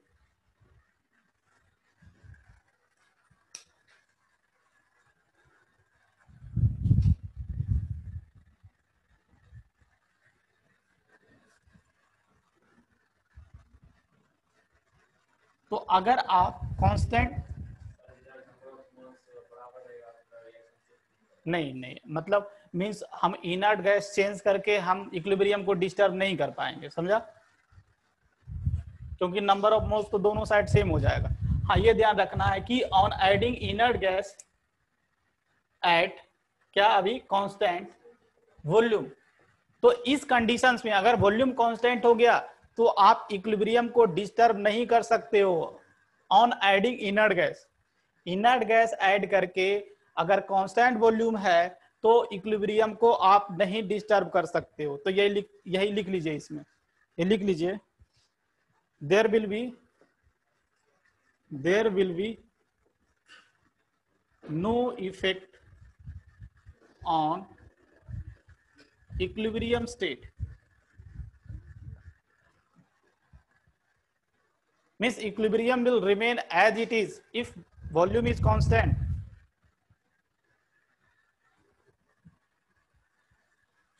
तो अगर आप कांस्टेंट नहीं मतलब मींस हम इनर्ट गैस चेंज करके हम इक्विलिब्रियम को डिस्टर्ब नहीं कर पाएंगे, समझा, क्योंकि नंबर ऑफ मोल्स तो दोनों साइड सेम हो जाएगा। हाँ ये ध्यान रखना है कि on adding inert gas at क्या, अभी कांस्टेंट वॉल्यूम। तो इस कंडीशंस में अगर वॉल्यूम कांस्टेंट हो गया तो आप इक्विलिब्रियम को डिस्टर्ब नहीं कर सकते हो। On adding inert gas add करके अगर कांस्टेंट वॉल्यूम है तो इक्विलिब्रियम को आप नहीं डिस्टर्ब कर सकते हो। तो यही लिख लीजिए, इसमें ये लिख लीजिए, there will be no effect on equilibrium state, means equilibrium will remain as it is if volume is constant।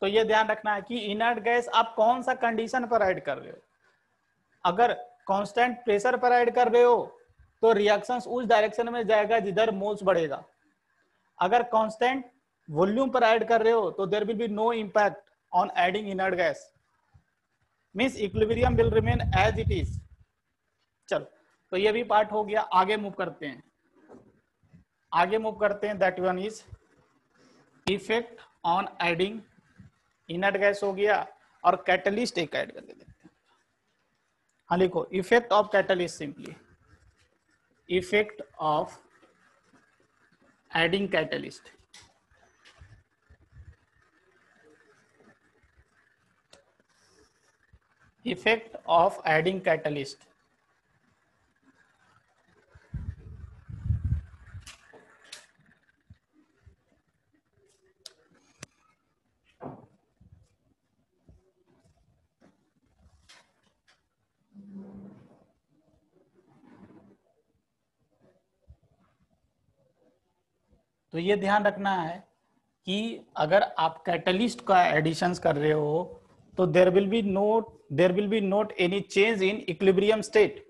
तो ये ध्यान रखना है कि इनर्ट गैस आप कौन सा कंडीशन पर ऐड कर रहे हो। अगर कांस्टेंट प्रेशर पर ऐड कर रहे हो तो रिएक्शंस उस डायरेक्शन में जाएगा जिधर मोल्स बढ़ेगा। अगर कांस्टेंट वॉल्यूम पर ऐड कर रहे हो तो there will be no impact on adding inert gas, means equilibrium will remain as it is. चलो तो ये भी पार्ट हो गया, आगे मूव करते हैं। That one is effect on adding inert gas हो गया, और कैटलिस्ट एक ऐड कर देते हैं। हाँ लिखो, effect of catalyst, simply effect of adding catalyst. Effect of adding catalyst. तो ये ध्यान रखना है कि अगर आप कैटलिस्ट का एडिशंस कर रहे हो तो there will be not any change in equilibrium state,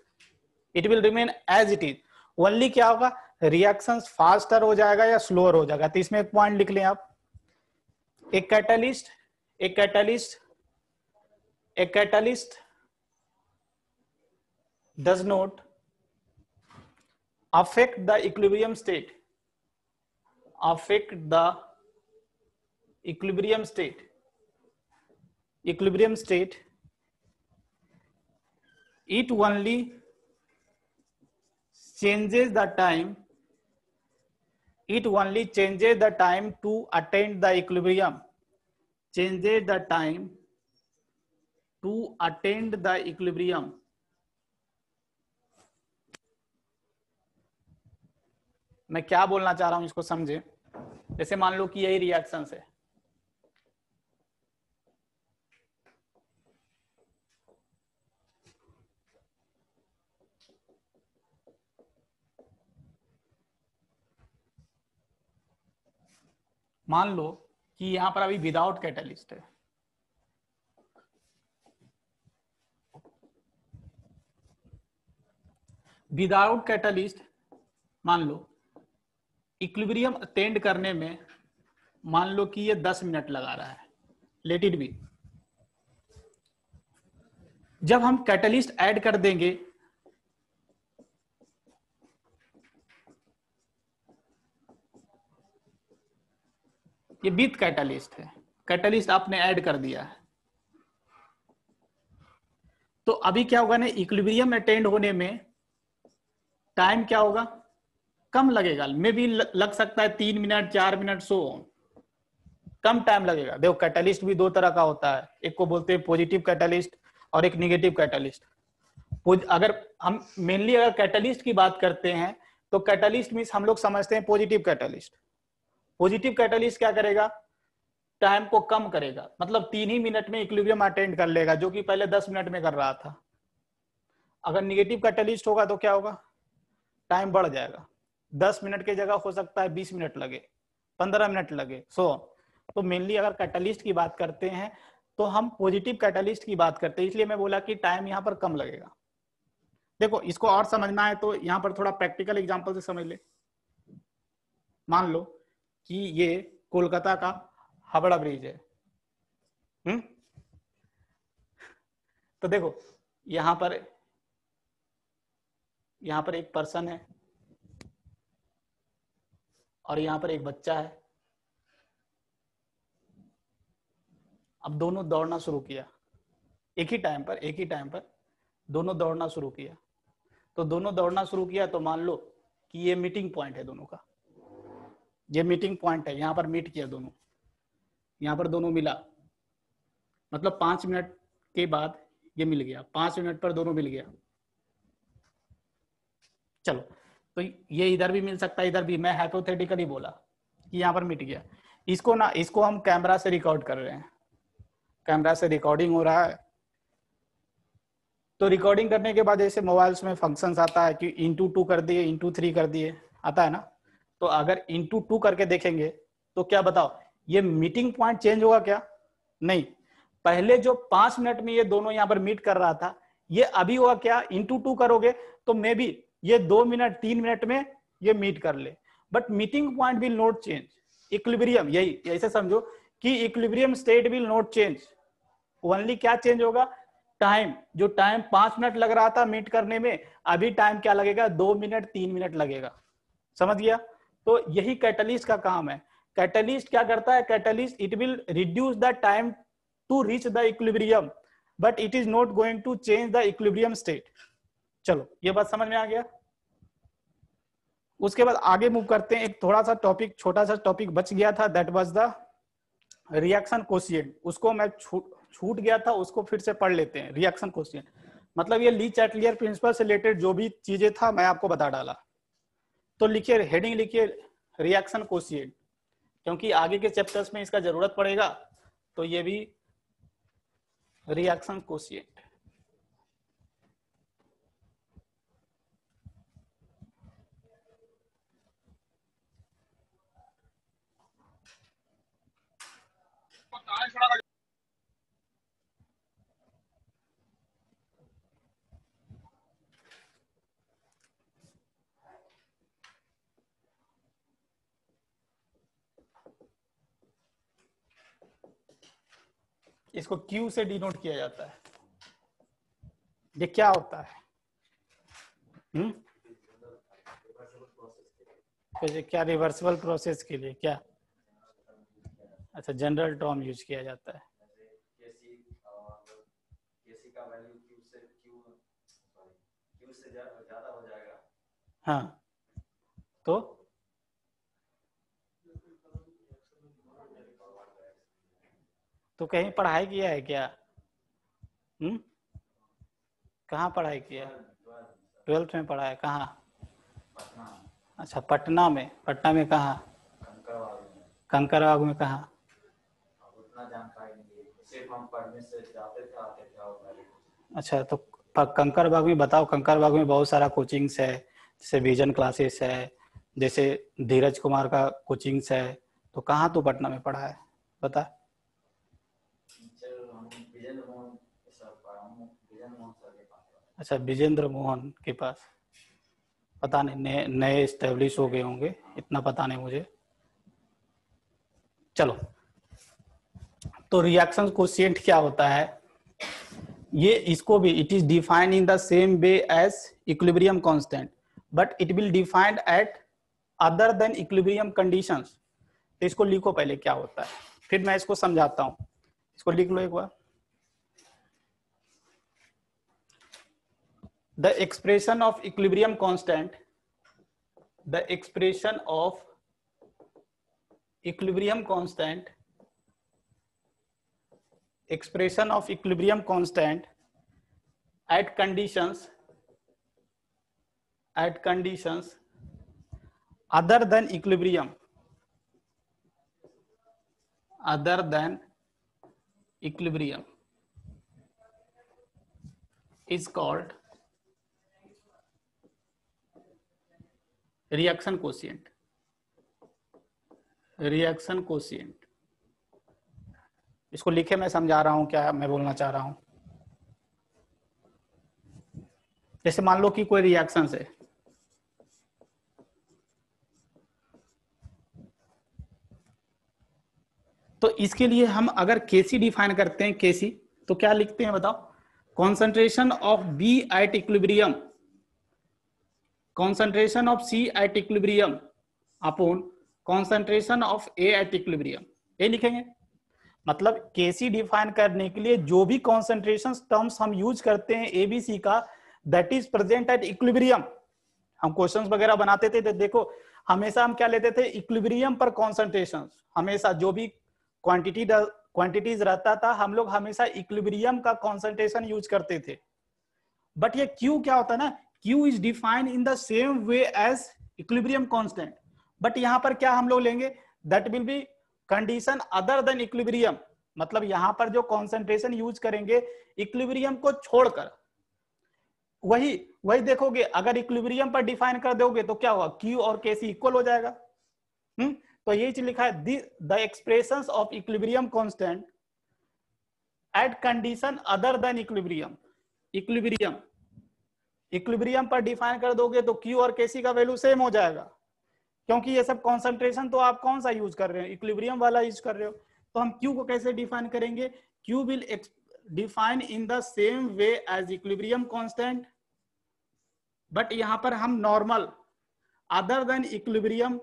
it will remain as it is. Only क्या होगा, रिएक्शंस फास्टर हो जाएगा या स्लोअर हो जाएगा। तो इसमें एक पॉइंट लिख लें आप, एक catalyst does not affect the equilibrium state, it only changes the time to attain the equilibrium, मैं क्या बोलना चाह रहा हूं इसको समझे। जैसे मान लो कि यही रिएक्शंस है, मान लो कि यहां पर अभी विदाउट कैटलिस्ट है, विदाउट कैटलिस्ट मान लो इक्विलिब्रियम अटेंड करने में मान लो कि ये 10 मिनट लगा रहा है, लेट इट बी। जब हम कैटलिस्ट ऐड कर देंगे ये विथ कैटलिस्ट है, कैटलिस्ट आपने ऐड कर दिया है, तो अभी क्या होगा ना, इक्विलिब्रियम अटेंड होने में टाइम क्या होगा, कम लगेगा। मे भी लग सकता है 3 मिनट 4 मिनट, सो कम टाइम लगेगा। देखो कैटलिस्ट भी दो तरह का होता है, एक को बोलते हैं पॉजिटिव कैटलिस्ट और एक निगेटिव कैटलिस्ट। अगर हम मेनली अगर कैटलिस्ट की बात करते हैं तो कैटलिस्ट मींस हम लोग समझते हैं पॉजिटिव कैटलिस्ट। पॉजिटिव कैटलिस्ट क्या करेगा, टाइम को कम करेगा, मतलब 3 ही मिनट में इक्विलिब्रियम अटेंड कर लेगा, जो कि पहले 10 मिनट में कर रहा था। अगर निगेटिव कैटलिस्ट होगा तो क्या होगा, टाइम बढ़ जाएगा, 10 मिनट की जगह हो सकता है 20 मिनट लगे, 15 मिनट लगे। तो मेनली अगर कैटलिस्ट की बात करते हैं तो हम पॉजिटिव कैटलिस्ट की बात करते हैं, इसलिए मैं बोला कि टाइम यहाँ पर कम लगेगा। देखो इसको और समझना है तो यहाँ पर थोड़ा प्रैक्टिकल एग्जांपल से समझ ले। मान लो कि ये कोलकाता का हावड़ा ब्रिज है, तो देखो यहाँ पर एक पर्सन है और यहाँ पर एक बच्चा है। अब दोनों दौड़ना शुरू किया, एक ही टाइम पर दोनों दौड़ना शुरू किया। तो दोनों दौड़ना शुरू किया तो मान लो कि ये मीटिंग पॉइंट है दोनों का, ये मीटिंग पॉइंट है, यहाँ पर मीट किया दोनों, यहाँ पर दोनों मिला, मतलब 5 मिनट के बाद ये मिल गया, 5 मिनट पर दोनों मिल गया। चलो तो ये इधर भी मिल सकता है, इधर भी, मैं हाइपोथेटिकली बोला कि यहाँ पर मिट गया। इसको हम कैमरा से रिकॉर्ड कर रहे हैं, कैमरा से रिकॉर्डिंग हो रहा है। तो रिकॉर्डिंग करने के बाद जैसे मोबाइल्स में फंक्शंस आता है कि *2 कर दिए, *3 कर दिए, आता है ना। तो अगर *2 करके देखेंगे तो क्या बताओ, ये मीटिंग पॉइंट चेंज होगा क्या, नहीं। पहले जो 5 मिनट में ये दोनों यहाँ पर मीट कर रहा था, ये अभी हुआ क्या, *2 करोगे तो मे बी ये 2 मिनट 3 मिनट में ये मीट कर ले, but meeting point will not change. Equilibrium, यही ऐसे समझो कि equilibrium state will not change, only क्या चेंज होगा, टाइम। जो टाइम 5 मिनट लग रहा था मीट करने में, अभी टाइम क्या लगेगा, 2 मिनट 3 मिनट लगेगा। समझ गया। तो यही कैटलिस्ट का काम है। कैटलिस्ट क्या करता है, catalyst it will reduce the time to reach the equilibrium. But it is not going to change the equilibrium state. चलो ये बात समझ में आ गया। उसके बाद आगे मूव करते हैं। एक थोड़ा सा टॉपिक, छोटा सा टॉपिक बच गया था, that was the reaction quotient. उसको मैं छूट गया था, उसको फिर से पढ़ लेते हैं। रिएक्शन कोशिएंट मतलब ये ली चैटलियर प्रिंसिपल से रिलेटेड जो भी चीजें था मैं आपको बता डाला। तो लिखिए, हेडिंग लिखिए रिएक्शन कोशिएंट, क्योंकि आगे के चैप्टर्स में इसका जरूरत पड़ेगा। तो ये भी रिएक्शन कोशिएंट। इसको Q से डिनोट किया जाता है। ये क्या होता है? तो ये क्या रिवर्सिबल प्रोसेस के लिए क्या? अच्छा, जनरल टर्म यूज किया जाता है। हाँ, तो कहीं पढ़ाई किया है क्या? कहाँ पढ़ाई किया? 12th में पढ़ा है। कहाँ? अच्छा, पटना में। पटना में कहाँ? कंकरबाग में। कहाँ? अच्छा, तो कंकरबाग में बताओ। कंकरबाग में बहुत सारा कोचिंग्स है, जैसे विजन क्लासेस है, जैसे धीरज कुमार का कोचिंग्स है। तो कहाँ तू पटना में पढ़ा है बता? अच्छा, विजेंद्र मोहन के पास। पता नहीं, नए एस्टेब्लिश हो गए होंगे, इतना पता नहीं मुझे। चलो, तो रिएक्शन कोशिएंट क्या होता है? ये इसको भी it is defined in the same way as equilibrium constant, but it will defined at other than equilibrium conditions. तो इसको लिखो पहले क्या होता है, फिर मैं इसको समझाता हूं। इसको लिख लो एक बार। The expression of equilibrium constant, the expression of equilibrium constant, expression of equilibrium constant at conditions other than equilibrium, is called reaction quotient. Reaction quotient इसको लिखे, मैं समझा रहा हूं क्या मैं बोलना चाह रहा हूं। जैसे मान लो कि कोई रिएक्शन है, तो इसके लिए हम अगर केसी डिफाइन करते हैं, केसी तो क्या लिखते हैं बताओ? Concentration of B at equilibrium, concentration of C at equilibrium upon concentration of A at equilibrium, ये लिखेंगे। मतलब Kc डिफाइन करने के लिए जो भी कॉन्सेंट्रेशन टर्म्स हम यूज करते हैं ABC का, that is present at equilibrium. हम क्वेश्चंस वगैरह बनाते थे तो देखो हमेशा हम क्या लेते थे? इक्विलिब्रियम पर कॉन्सेंट्रेशन। हमेशा जो भी क्वांटिटीज रहता था हम लोग हमेशा इक्विलिब्रियम का कॉन्सेंट्रेशन यूज करते थे। बट ये Q क्या होता है ना, Q is defined in the same way as equilibrium constant, but यहाँ पर क्या हम लोग लेंगे? That will be condition other than equilibrium। मतलब यहाँ पर जो concentration यूज करेंगे equilibrium को छोड़कर, वही देखोगे। अगर equilibrium पर डिफाइन कर दोगे तो क्या होगा? Q और Kc इक्वल हो जाएगा। तो यही चीज लिखा है, the expressions of equilibrium constant at condition other than equilibrium। Equilibrium पर डिफाइन कर दोगे तो Q और Kc का वैल्यू सेम हो जाएगा, क्योंकि ये सब कॉन्सेंट्रेशन तो आप कौन सा यूज कर रहे हो? इक्विलिब्रियम वाला यूज कर रहे हो। तो हम Q को कैसे डिफाइन करेंगे? Q will define in the same way as equilibrium constant, but यहां पर हम नॉर्मल अदर देन इक्विलिब्रियम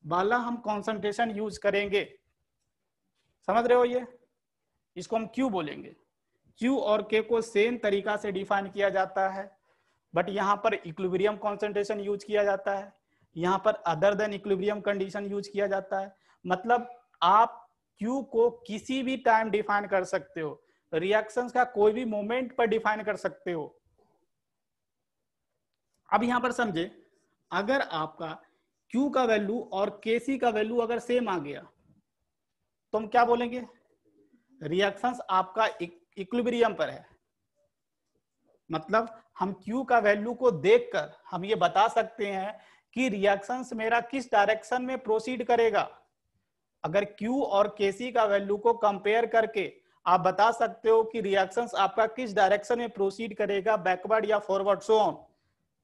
वाला हम कॉन्सेंट्रेशन यूज करेंगे। समझ रहे हो? ये इसको हम Q बोलेंगे। Q और K को सेम तरीका से डिफाइन किया जाता है, बट यहाँ पर इक्विलिब्रियम कॉन्सेंट्रेशन यूज किया जाता है, यहाँ पर other than equilibrium condition use किया जाता है। मतलब आप Q को किसी भी टाइम डिफाइन कर सकते हो, रिएक्शंस का कोई भी मोमेंट पर डिफाइन कर सकते हो। अब यहां पर समझे, अगर आपका Q का वैल्यू और Kc का वैल्यू अगर सेम आ गया तो हम क्या बोलेंगे, रिएक्शंस आपका इक्विलिब्रियम पर है। मतलब हम Q का वैल्यू को देखकर हम ये बता सकते हैं कि रिएक्शंस मेरा किस डायरेक्शन में प्रोसीड करेगा। अगर Q और Kc का वैल्यू को कंपेयर करके आप बता सकते हो कि रिएक्शंस आपका किस डायरेक्शन में प्रोसीड करेगा, बैकवर्ड या फॉरवर्ड, सो ऑन।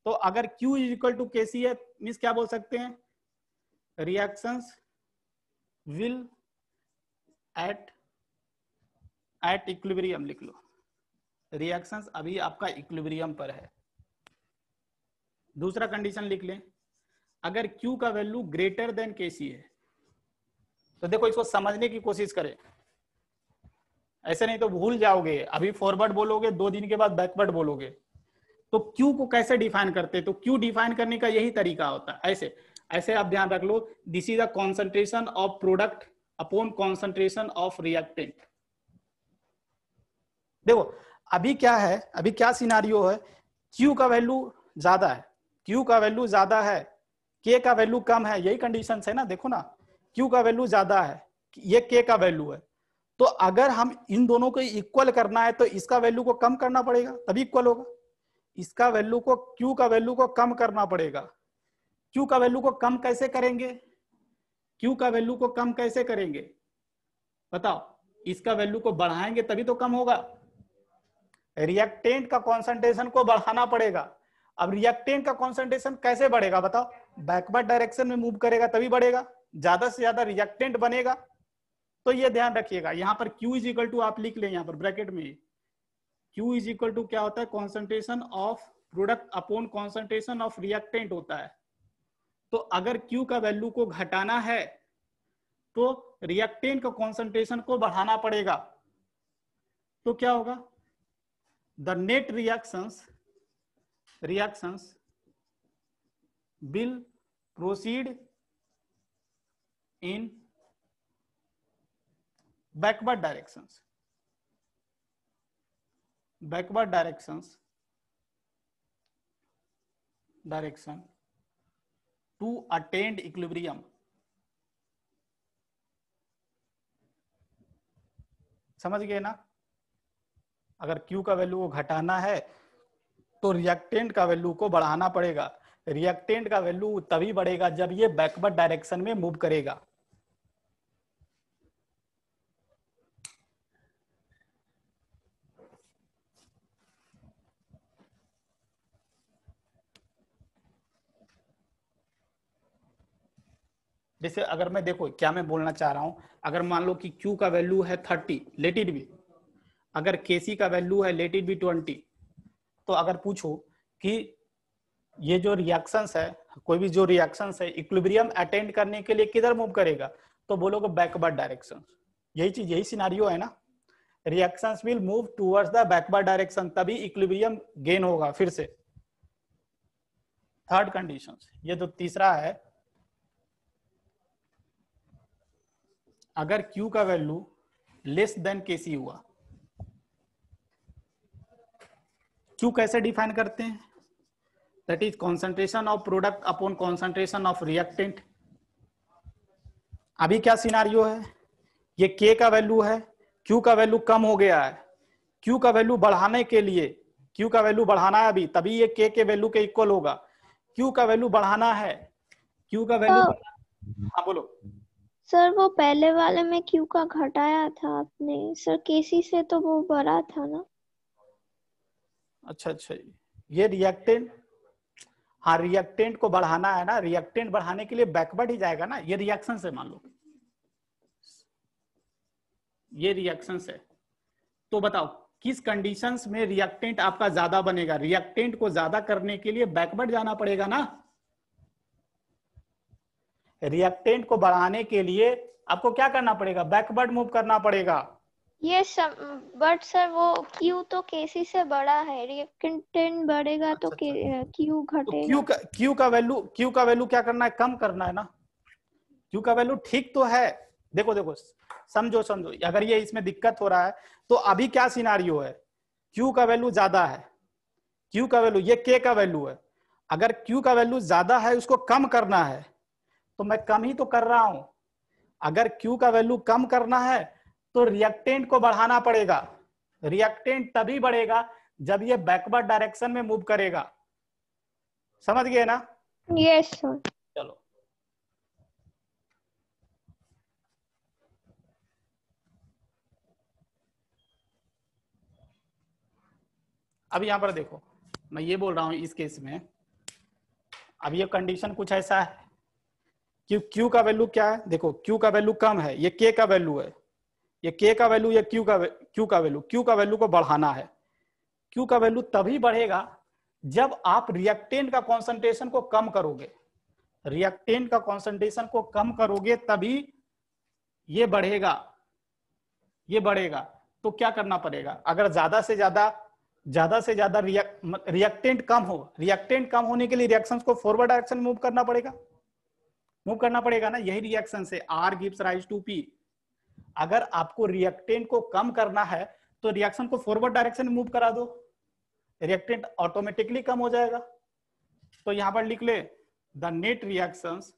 तो अगर Q is equal to Kc है, मींस क्या बोल सकते हैं, रिएक्शंस विल एट इक्विलिब्रियम लिख लो, रिएक्शंस अभी आपका इक्विलिब्रियम पर है। दूसरा कंडीशन लिख लें, अगर Q का वैल्यू ग्रेटर देन Kc है, तो देखो इसको समझने की कोशिश करें, ऐसे नहीं तो भूल जाओगे, अभी फॉरवर्ड बोलोगे 2 दिन के बाद बैकवर्ड बोलोगे। तो Q को कैसे डिफाइन करते, तो Q डिफाइन करने का यही तरीका होता है, ऐसे ऐसे आप ध्यान रख लो, this is the concentration of product upon concentration of reactant. देखो अभी क्या है, अभी क्या सिनारियो है, Q का वैल्यू ज्यादा है, Q का वैल्यू ज्यादा है, K का वैल्यू कम है, यही कंडीशन है ना। देखो ना, Q का वैल्यू ज्यादा है, ये K का वैल्यू है, तो अगर हम इन दोनों को इक्वल करना है तो इसका वैल्यू को कम करना पड़ेगा तभी इक्वल होगा। इसका वैल्यू को, Q का वैल्यू को कम करना पड़ेगा। Q का वैल्यू को कम कैसे करेंगे, Q का वैल्यू को कम कैसे करेंगे बताओ, इसका वैल्यू को बढ़ाएंगे तभी तो कम होगा। रिएक्टेंट का कॉन्सेंट्रेशन को बढ़ाना पड़ेगा। अब रिएक्टेंट का कॉन्सेंट्रेशन कैसे बढ़ेगा बताओ, बैकवर्ड डायरेक्शन में मूव करेगा तभी बढ़ेगा, ज्यादा से ज्यादा रिएक्टेंट बनेगा। तो ये ध्यान रखिएगा, यहाँ पर Q इज इक्वल टू आप लिख लें यहाँ पर ब्रैकेट में, Q इज इक्वल टू क्या होता है, concentration of product upon concentration of reactant होता है। तो अगर Q का वैल्यू को घटाना है तो रिएक्टेंट का कॉन्सेंट्रेशन को बढ़ाना पड़ेगा। तो क्या होगा, the net reactions will proceed in backward directions direction to attain equilibrium। समझ गए ना, अगर Q का वैल्यू को घटाना है तो रिएक्टेंट का वैल्यू को बढ़ाना पड़ेगा। रिएक्टेंट का वैल्यू तभी बढ़ेगा जब ये बैकवर्ड डायरेक्शन में मूव करेगा। जैसे अगर मैं, देखो क्या मैं बोलना चाह रहा हूं, अगर मान लो कि Q का वैल्यू है 30, लेट इट बी, अगर Kc का वैल्यू है लेट इट बी 20, तो अगर पूछो कि ये जो रिएक्शंस है, कोई भी जो रिएक्शंस है इक्विलिब्रियम अटेंड करने के लिए किधर मूव करेगा, तो बोलोगे बैकवर्ड डायरेक्शन। यही चीज, यही सिनारियो है ना, reactions will move towards the backward direction, तभी इक्विलिब्रियम गेन होगा फिर से। थर्ड कंडीशन, ये जो तीसरा है, अगर Q का वैल्यू लेस देन Kc हुआ, Q कैसे डिफाइन करते हैं, that is concentration of product upon concentration of reactant. अभी क्या सिनारियो है, ये K का वैल्यू है, Q का वैल्यू कम हो गया है, Q का वैल्यू बढ़ाने के लिए, Q का वैल्यू बढ़ाना है अभी, तभी ये K के वैल्यू के इक्वल होगा। Q का वैल्यू बढ़ाना है, Q का वैल्यू, हाँ बोलो
सर, वो पहले वाले में Q का घटाया था आपने सर, Kc से तो वो बढ़ा था ना।
अच्छा, ये रिएक्टेंट, हाँ रिएक्टेंट को बढ़ाना है ना, रिएक्टेंट बढ़ाने के लिए बैकवर्ड ही जाएगा ना, ये रिएक्शन से, मान लो ये रिएक्शन से, तो बताओ किस कंडीशंस में रिएक्टेंट आपका ज्यादा बनेगा। रिएक्टेंट को ज्यादा करने के लिए बैकवर्ड जाना पड़ेगा ना, रिएक्टेंट को बढ़ाने के लिए आपको क्या करना पड़ेगा, बैकवर्ड मूव करना पड़ेगा।
ये सब, बट सर वो Q तो Kc से बड़ा है, रिएक्टेंट बढ़ेगा तो
अच्छा,
Q
तो
घटेगा।
Q का वैल्यू क्या करना है, कम करना है ना। Q का वैल्यू ठीक तो है, देखो देखो समझो समझो, अगर ये इसमें दिक्कत हो रहा है तो अभी क्या सिनारियो है, Q का वैल्यू ज्यादा है, Q का वैल्यू, ये K का वैल्यू है, अगर Q का वैल्यू ज्यादा है उसको कम करना है तो मैं कम ही तो कर रहा हूं। अगर Q का वैल्यू कम करना है तो रिएक्टेंट को बढ़ाना पड़ेगा, रिएक्टेंट तभी बढ़ेगा जब ये बैकवर्ड डायरेक्शन में मूव करेगा, समझ गए ना।
Yes sir.
चलो अब यहां पर देखो, मैं ये बोल रहा हूं इस केस में, अब ये कंडीशन कुछ ऐसा है कि Q का वैल्यू क्या है, देखो Q का वैल्यू कम है, ये K का वैल्यू है, ये K का वैल्यू, ये Q का वैल्यू, Q का वैल्यू को बढ़ाना है। Q का वैल्यू तभी बढ़ेगा जब आप रिएक्टेंट का कॉन्सेंट्रेशन को कम करोगे, रिएक्टेंट का कॉन्सेंट्रेशन को कम करोगे तभी ये बढ़ेगा, ये बढ़ेगा। तो क्या करना पड़ेगा, अगर ज्यादा से ज्यादा रिएक्टेंट कम हो, रिएक्टेंट कम होने के लिए रिएक्शंस को फॉरवर्ड डायरेक्शन में मूव करना पड़ेगा ना, यही रिएक्शन से R gives rise to P। अगर आपको रिएक्टेंट को कम करना है तो रिएक्शन को फॉरवर्ड डायरेक्शन में मूव करा दो, रिएक्टेंट ऑटोमेटिकली कम हो जाएगा। तो यहां पर लिख ले the net reactions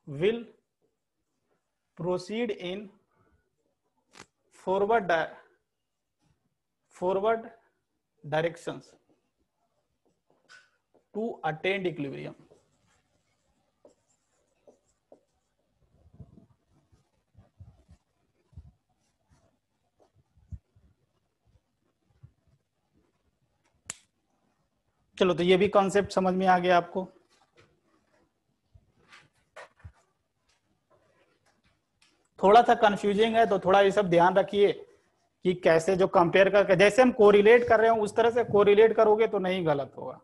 will proceed in forward directions to attain equilibrium। चलो तो ये भी कॉन्सेप्ट समझ में आ गया आपको। थोड़ा सा कंफ्यूजिंग है तो थोड़ा ये सब ध्यान रखिए कि कैसे जो कंपेयर करके, जैसे हम कोरिलेट कर रहे हो उस तरह से कोरिलेट करोगे तो नहीं गलत होगा।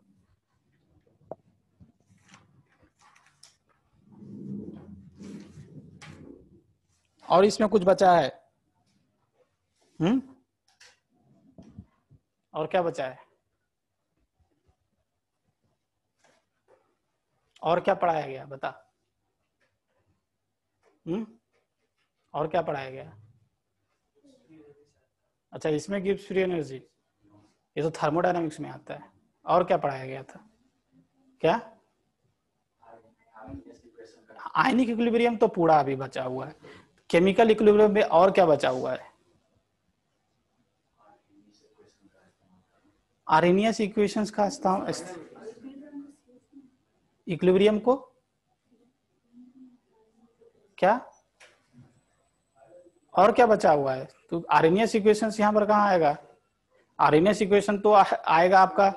और इसमें कुछ बचा है? और क्या बचा है? और क्या पढ़ाया गया बता। और क्या पढ़ाया गया? अच्छा, इसमें गिव्स फ्री एनर्जी, ये तो थर्मोडायनामिक्स में आता है। और क्या पढ़ाया गया था? क्या? आयनिक इक्विलिब्रियम तो पूरा अभी बचा हुआ है। केमिकल इक्विलिब्रियम में और क्या बचा हुआ है? आर्हेनियस इक्वेशंस का इक्विलिब्रियम को क्या और क्या बचा हुआ है? तो आर्हेनियस इक्वेशंस यहाँ पर कहाँ आएगा? आर्हेनियस इक्वेशन तो आएगा आपका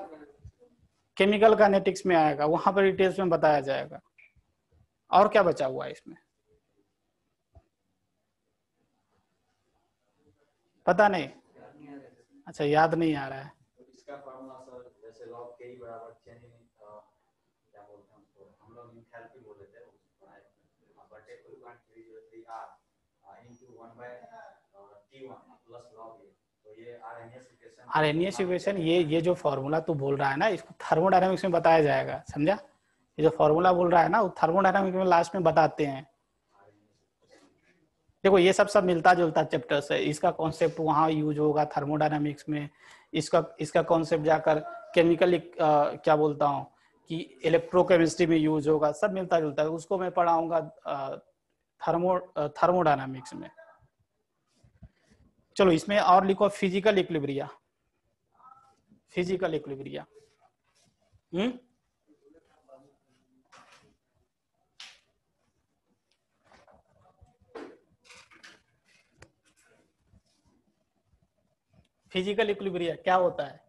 केमिकल काइनेटिक्स में आएगा, वहां पर डिटेल्स में बताया जाएगा। और क्या बचा हुआ है इसमें? पता नहीं? अच्छा, याद नहीं आ रहा है।
इसका फार्मूला सर जैसे log k बराबर चेंज इन क्या बोलते हैं उसको, हम लोग एंथैल्पी बोल देते हैं बटे 2.303 r into 1/t1 plus log a। तो ये
आर्हेनियस इक्वेशन, ये जो फॉर्मूला तू बोल रहा है ना, इसको थर्मोडायनामिक्स में बताया जाएगा, समझा? ये जो फॉर्मूला बोल रहा है ना, वो थर्मोडायनामिक्स में लास्ट में बताते हैं। देखो ये सब मिलता जुलता चैप्टर्स है, इसका कॉन्सेप्ट वहां यूज होगा थर्मोडायनामिक्स में, इसका कॉन्सेप्ट जाकर केमिकल क्या बोलता हूँ कि इलेक्ट्रोकेमिस्ट्री में यूज होगा, सब मिलता जुलता है। उसको मैं पढ़ाऊंगा थर्मोडायनामिक्स में। चलो इसमें और लिखो physical equilibria. Physical equilibria physical equilibria क्या होता है?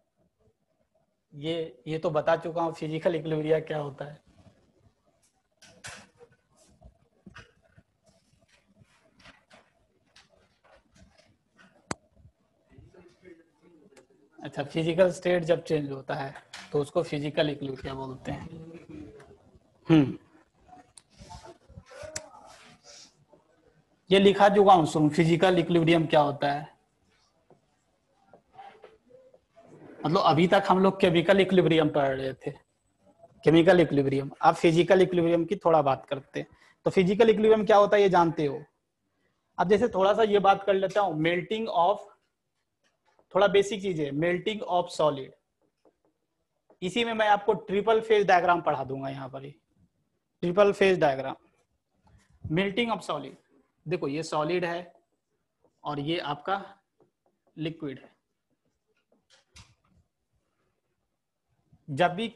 ये तो बता चुका हूं, फिजिकल इक्विलिब्रिया क्या होता है। अच्छा, फिजिकल स्टेट जब चेंज होता है तो उसको फिजिकल इक्विलिब्रिया बोलते हैं। ये लिखा चुका हूं, सुन फिजिकल इक्विलिब्रियम क्या होता है। मतलब अभी तक हम लोग केमिकल इक्विलिब्रियम पढ़ रहे थे, केमिकल इक्विलिब्रियम। अब फिजिकल इक्विलिब्रियम की थोड़ा बात करते हैं। तो फिजिकल इक्विलिब्रियम क्या होता है ये जानते हो। अब जैसे थोड़ा सा ये बात कर लेता हूं, मेल्टिंग ऑफ, थोड़ा बेसिक चीज है, मेल्टिंग ऑफ सॉलिड। इसी में मैं आपको ट्रिपल फेज डायग्राम पढ़ा दूंगा यहाँ पर ही, triple phase diagram. Melting of solid, देखो ये सॉलिड है और ये आपका लिक्विड है। जब भी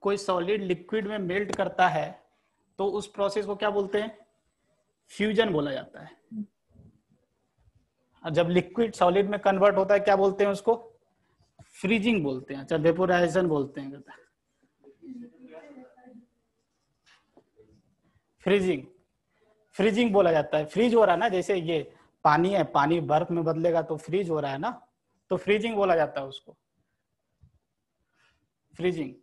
कोई सॉलिड लिक्विड में मेल्ट करता है तो उस प्रोसेस को क्या बोलते हैं, फ्यूजन बोला जाता है। और जब लिक्विड सॉलिड में कन्वर्ट होता है क्या बोलते हैं उसको, फ्रीजिंग बोलते हैं, चाहे वेपोराइजेशन बोलते हैं। फ्रीजिंग, फ्रीजिंग बोला जाता है। फ्रीज हो रहा है ना, जैसे ये पानी है, पानी बर्फ में बदलेगा तो फ्रीज हो रहा है ना, तो फ्रीजिंग बोला जाता है उसको, फ्रीजिंग,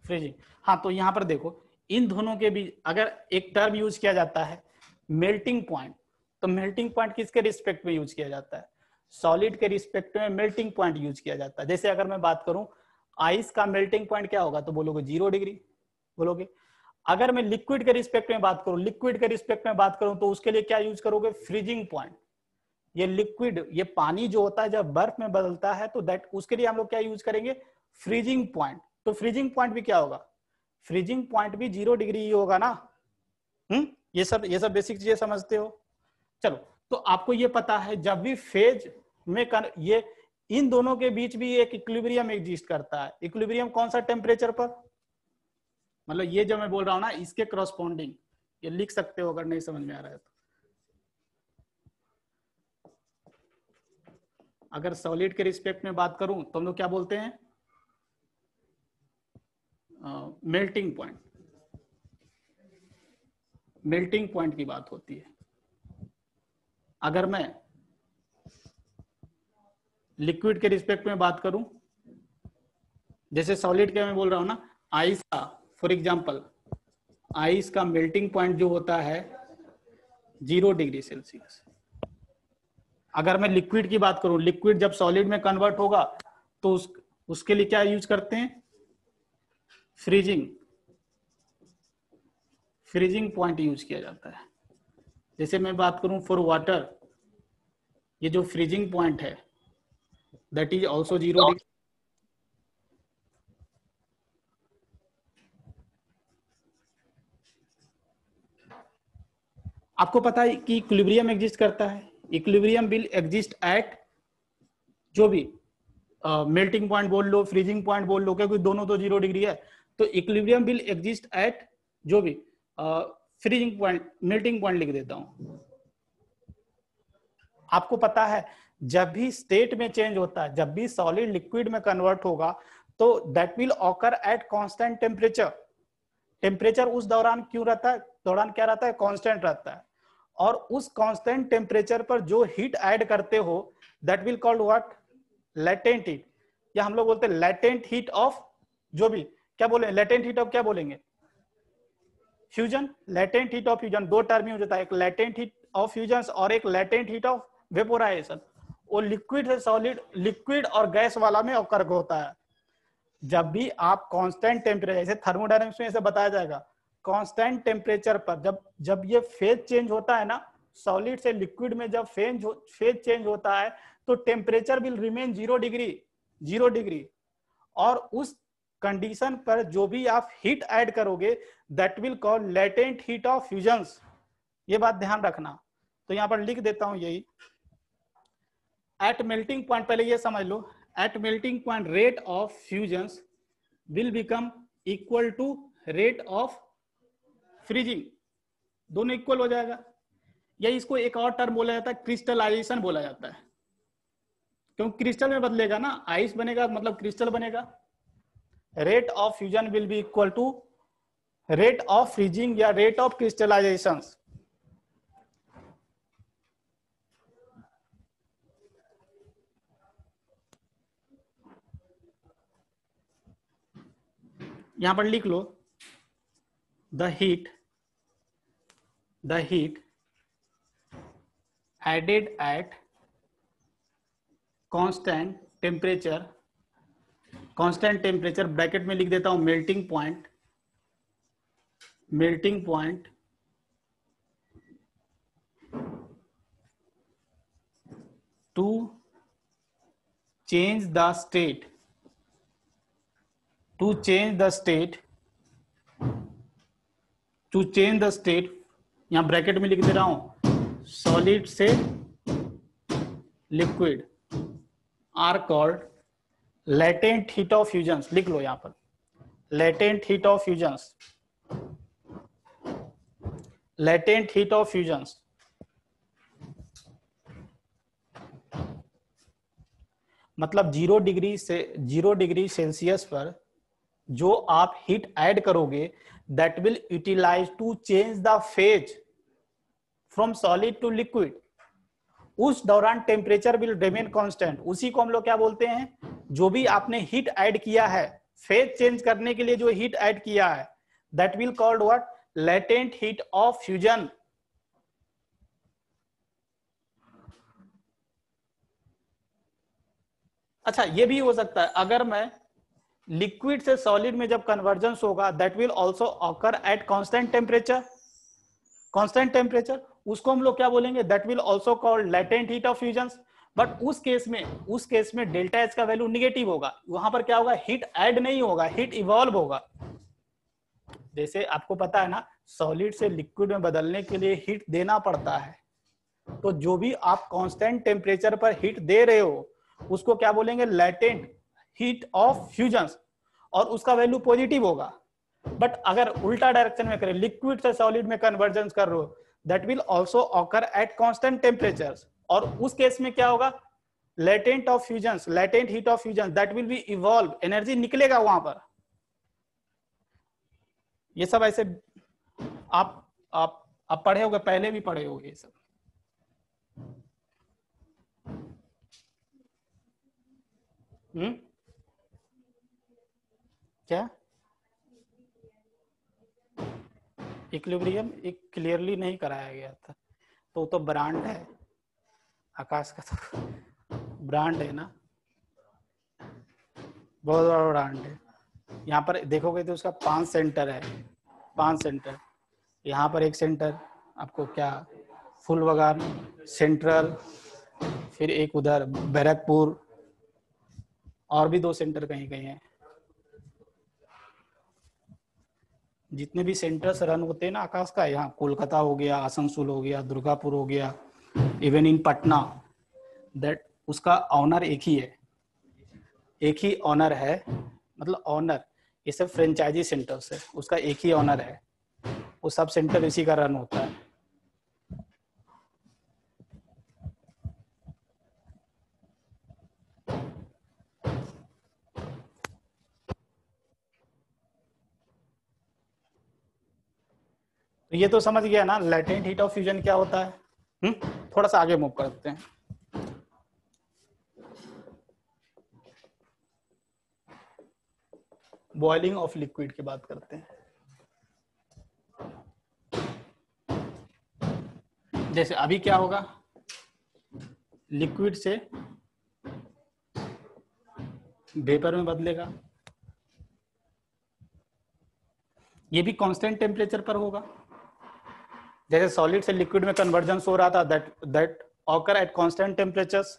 फ्रीजिंग। हाँ, तो यहाँ पर देखो इन दोनों के बीच अगर एक टर्म यूज किया जाता है मेल्टिंग पॉइंट, तो मेल्टिंग पॉइंट किसके रिस्पेक्ट में यूज किया जाता है, सॉलिड के रिस्पेक्ट में मेल्टिंग पॉइंट यूज किया जाता है। जैसे अगर मैं बात करूं आइस का मेल्टिंग पॉइंट क्या होगा, तो बोलोगे 0 डिग्री बोलोगे। अगर मैं लिक्विड के रिस्पेक्ट में बात करूं, लिक्विड के रिस्पेक्ट में बात करूं तो उसके लिए क्या यूज करोगे, फ्रीजिंग पॉइंट। ये लिक्विड, ये पानी जो होता है जब बर्फ में बदलता है तो दैट उसके लिए हम लोग क्या यूज करेंगे, फ्रीजिंग पॉइंट। तो फ्रीजिंग पॉइंट भी क्या होगा, फ्रीजिंग पॉइंट भी 0 डिग्री ही होगा ना। ये सब बेसिक चीजें समझते हो। चलो, तो आपको ये पता है जब भी फेज में ये इन दोनों के बीच भी एक इक्विलिब्रियम एग्जिस्ट करता है। इक्विलिब्रियम कौन सा टेम्परेचर पर, मतलब ये जो मैं बोल रहा हूं ना इसके करस्पॉन्डिंग, ये लिख सकते हो अगर नहीं समझ में आ रहा है तो। अगर सॉलिड के रिस्पेक्ट में बात करूं तो हम लोग क्या बोलते हैं, मेल्टिंग पॉइंट, मेल्टिंग पॉइंट की बात होती है। अगर मैं लिक्विड के रिस्पेक्ट में बात करूं, जैसे सॉलिड के मैं बोल रहा हूं ना, आइस का फॉर एग्जांपल, आइस का मेल्टिंग पॉइंट जो होता है 0 डिग्री सेल्सियस। अगर मैं लिक्विड की बात करूं, लिक्विड जब सॉलिड में कन्वर्ट होगा तो उसके लिए क्या यूज करते हैं, फ्रीजिंग, फ्रीजिंग पॉइंट यूज किया जाता है। जैसे मैं बात करूं फॉर वाटर, ये जो फ्रीजिंग पॉइंट है दैट इज ऑल्सो 0 डिग्री। आपको पता है कि इक्विलिब्रियम एग्जिस्ट करता है, इक्विलिब्रियम विल एग्जिस्ट एट, जो भी मेल्टिंग पॉइंट बोल लो, फ्रीजिंग पॉइंट बोल लो, क्योंकि दोनों तो 0 डिग्री है, तो इक्विलिब्रियम विल एग्जिस्ट एट जो भी फ्रीजिंग पॉइंट, मेल्टिंग पॉइंट लिख देता हूं। आपको पता है जब भी स्टेट में चेंज होता है, जब भी सॉलिड लिक्विड में कन्वर्ट होगा तो that will occur eight constant temperature. Temperature उस दौरान क्यों रहता है, दौरान क्या रहता है, कांस्टेंट रहता है। और उस कांस्टेंट टेम्परेचर पर जो हीट ऐड करते हो that will called what, latent heat, या हम लोग बोलते हैं लेटेंट हीट ऑफ, जो भी क्या बोले, लेटेंट हीट ऑफ क्या बोलेंगे, fusion. Latent heat of fusion, दो टर्म यूज होता है, एक लेटेंट हीट ऑफ फ्यूजन और एक लेटेंट हीट ऑफ वेपोराइजेशन। वो लिक्विड से सॉलिड, लिक्विड और गैस वाला में ऑकर होता है। जब भी आप कांस्टेंट टेम्परेचर, जैसे थर्मोडायनामिक्स में ऐसे बताया जाएगा, कांस्टेंट टेम्परेचर पर जब ये फेज चेंज होता है ना, सॉलिड से लिक्विड में जब फेज चेंज होता है तो temperature will remain 0 degree, 0 degree. और उस कंडीशन पर जो भी आप हीट ऐड करोगे that will call latent heat of fusions. ये बात ध्यान रखना। तो यहां पर लिख देता हूं यही, एट मेल्टिंग पॉइंट, पहले ये समझ लो, at melting point rate of fusions will become equal to rate of freezing, दोनों इक्वल हो जाएगा। या इसको एक और टर्म बोला जाता है, क्रिस्टलाइजेशन बोला जाता है, क्योंकि क्रिस्टल में बदलेगा ना, आइस बनेगा मतलब क्रिस्टल बनेगा। Rate of fusion will be equal to rate of freezing या रेट ऑफ क्रिस्टलाइजेशन। यहां पर लिख लो, the heat the heat added at constant temperature, constant temperature bracket में लिख देता हूं melting point, melting point to change the state, to change the state, to change the state, यहां ब्रैकेट में लिख दे रहा हूं सॉलिड से liquid, are called latent heat of fusions. लिख लो यहां पर latent heat of fusions, latent heat of fusions. मतलब 0 डिग्री सेल्सियस पर जो आप हीट ऐड करोगे that will utilize to change the phase from solid to liquid. उस दौरान टेम्परेचर विल रिमेन कांस्टेंट। उसी को हम लोग क्या बोलते हैं, जो भी आपने हीट ऐड किया है, फेज चेंज करने के लिए जो हीट ऐड किया है, that will called what, latent heat of fusion. अच्छा, ये भी हो सकता है अगर मैं लिक्विड से सॉलिड में जब कन्वर्जेंस होगा that will also occur eight constant temperature, constant temperature, उसको हम लोग क्या बोलेंगे, that will also called latent heat of fusions. But उस केस में डेल्टा एच का वैल्यू निगेटिव होगा। वहां पर क्या होगा, हीट ऐड नहीं होगा, हीट इवॉल्व होगा। जैसे आपको पता है ना, सॉलिड से लिक्विड में बदलने के लिए हीट देना पड़ता है। तो जो भी आप कांस्टेंट टेम्परेचर पर हीट दे रहे हो उसको क्या बोलेंगे, लेटेंट हीट ऑफ फ्यूजन्स, और उसका वैल्यू पॉजिटिव होगा। बट अगर उल्टा डायरेक्शन में करें, लिक्विड से सॉलिड में कन्वर्जेंस कर रहे हो, that will also occur at constant temperatures, और उस केस में क्या होगा, latent of fusions, latent heat of fusion, that will B evolve, energy निकलेगा वहां पर। ये सब ऐसे आप पढ़े होगे, पहले भी पढ़े होगे ये सब। क्या इक्विलिब्रियम एक क्लियरली नहीं कराया गया था, तो ब्रांड है, आकाश का तो ब्रांड है ना, बहुत बड़ा ब्रांड है। यहाँ पर देखोगे तो उसका 5 सेंटर है, 5 सेंटर। यहाँ पर एक सेंटर आपको क्या, फुलबागान सेंट्रल, फिर एक उधर बैरकपुर, और भी 2 सेंटर कहीं कहीं हैं। जितने भी सेंटर्स रन होते हैं ना आकाश का, यहाँ कोलकाता हो गया, आसनसोल हो गया, दुर्गापुर हो गया, इवन इन पटना, दैट उसका ऑनर एक ही है, एक ही ऑनर है। मतलब ऑनर, ये सब फ्रेंचाइजी सेंटर्स है, उसका एक ही ऑनर है, वो सब सेंटर इसी का रन होता है। तो ये तो समझ गया ना लेटेंट हीट ऑफ फ्यूजन क्या होता है। थोड़ा सा आगे मूव करते हैं। बॉइलिंग ऑफ लिक्विड की बात करते हैं। जैसे अभी क्या होगा, लिक्विड से वेपर में बदलेगा, ये भी कांस्टेंट टेम्परेचर पर होगा। जैसे सॉलिड से लिक्विड में कन्वर्जेंस हो रहा था, that occur at constant temperatures.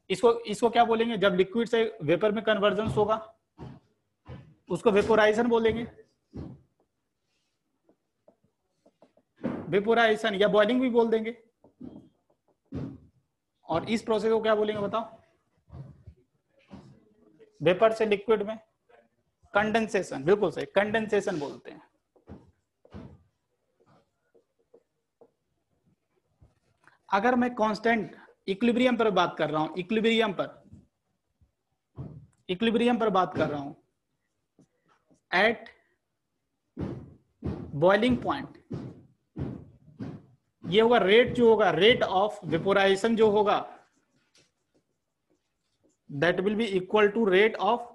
इसको क्या बोलेंगे, जब लिक्विड से वेपर में कन्वर्जेंस होगा उसको वेपोराइजेशन बोलेंगे, वेपोराइजेशन या बॉइलिंग भी बोल देंगे। और इस प्रोसेस को क्या बोलेंगे बताओ, वेपर से लिक्विड में कंडेंसेशन, बिल्कुल सही, कंडेंसेशन बोलते हैं। अगर मैं कांस्टेंट इक्विलिब्रियम पर बात कर रहा हूं, इक्विलिब्रियम पर बात कर रहा हूं, एट बॉइलिंग पॉइंट, ये होगा रेट, जो होगा रेट ऑफ वेपोराइजेशन जो होगा, that will be equal to rate of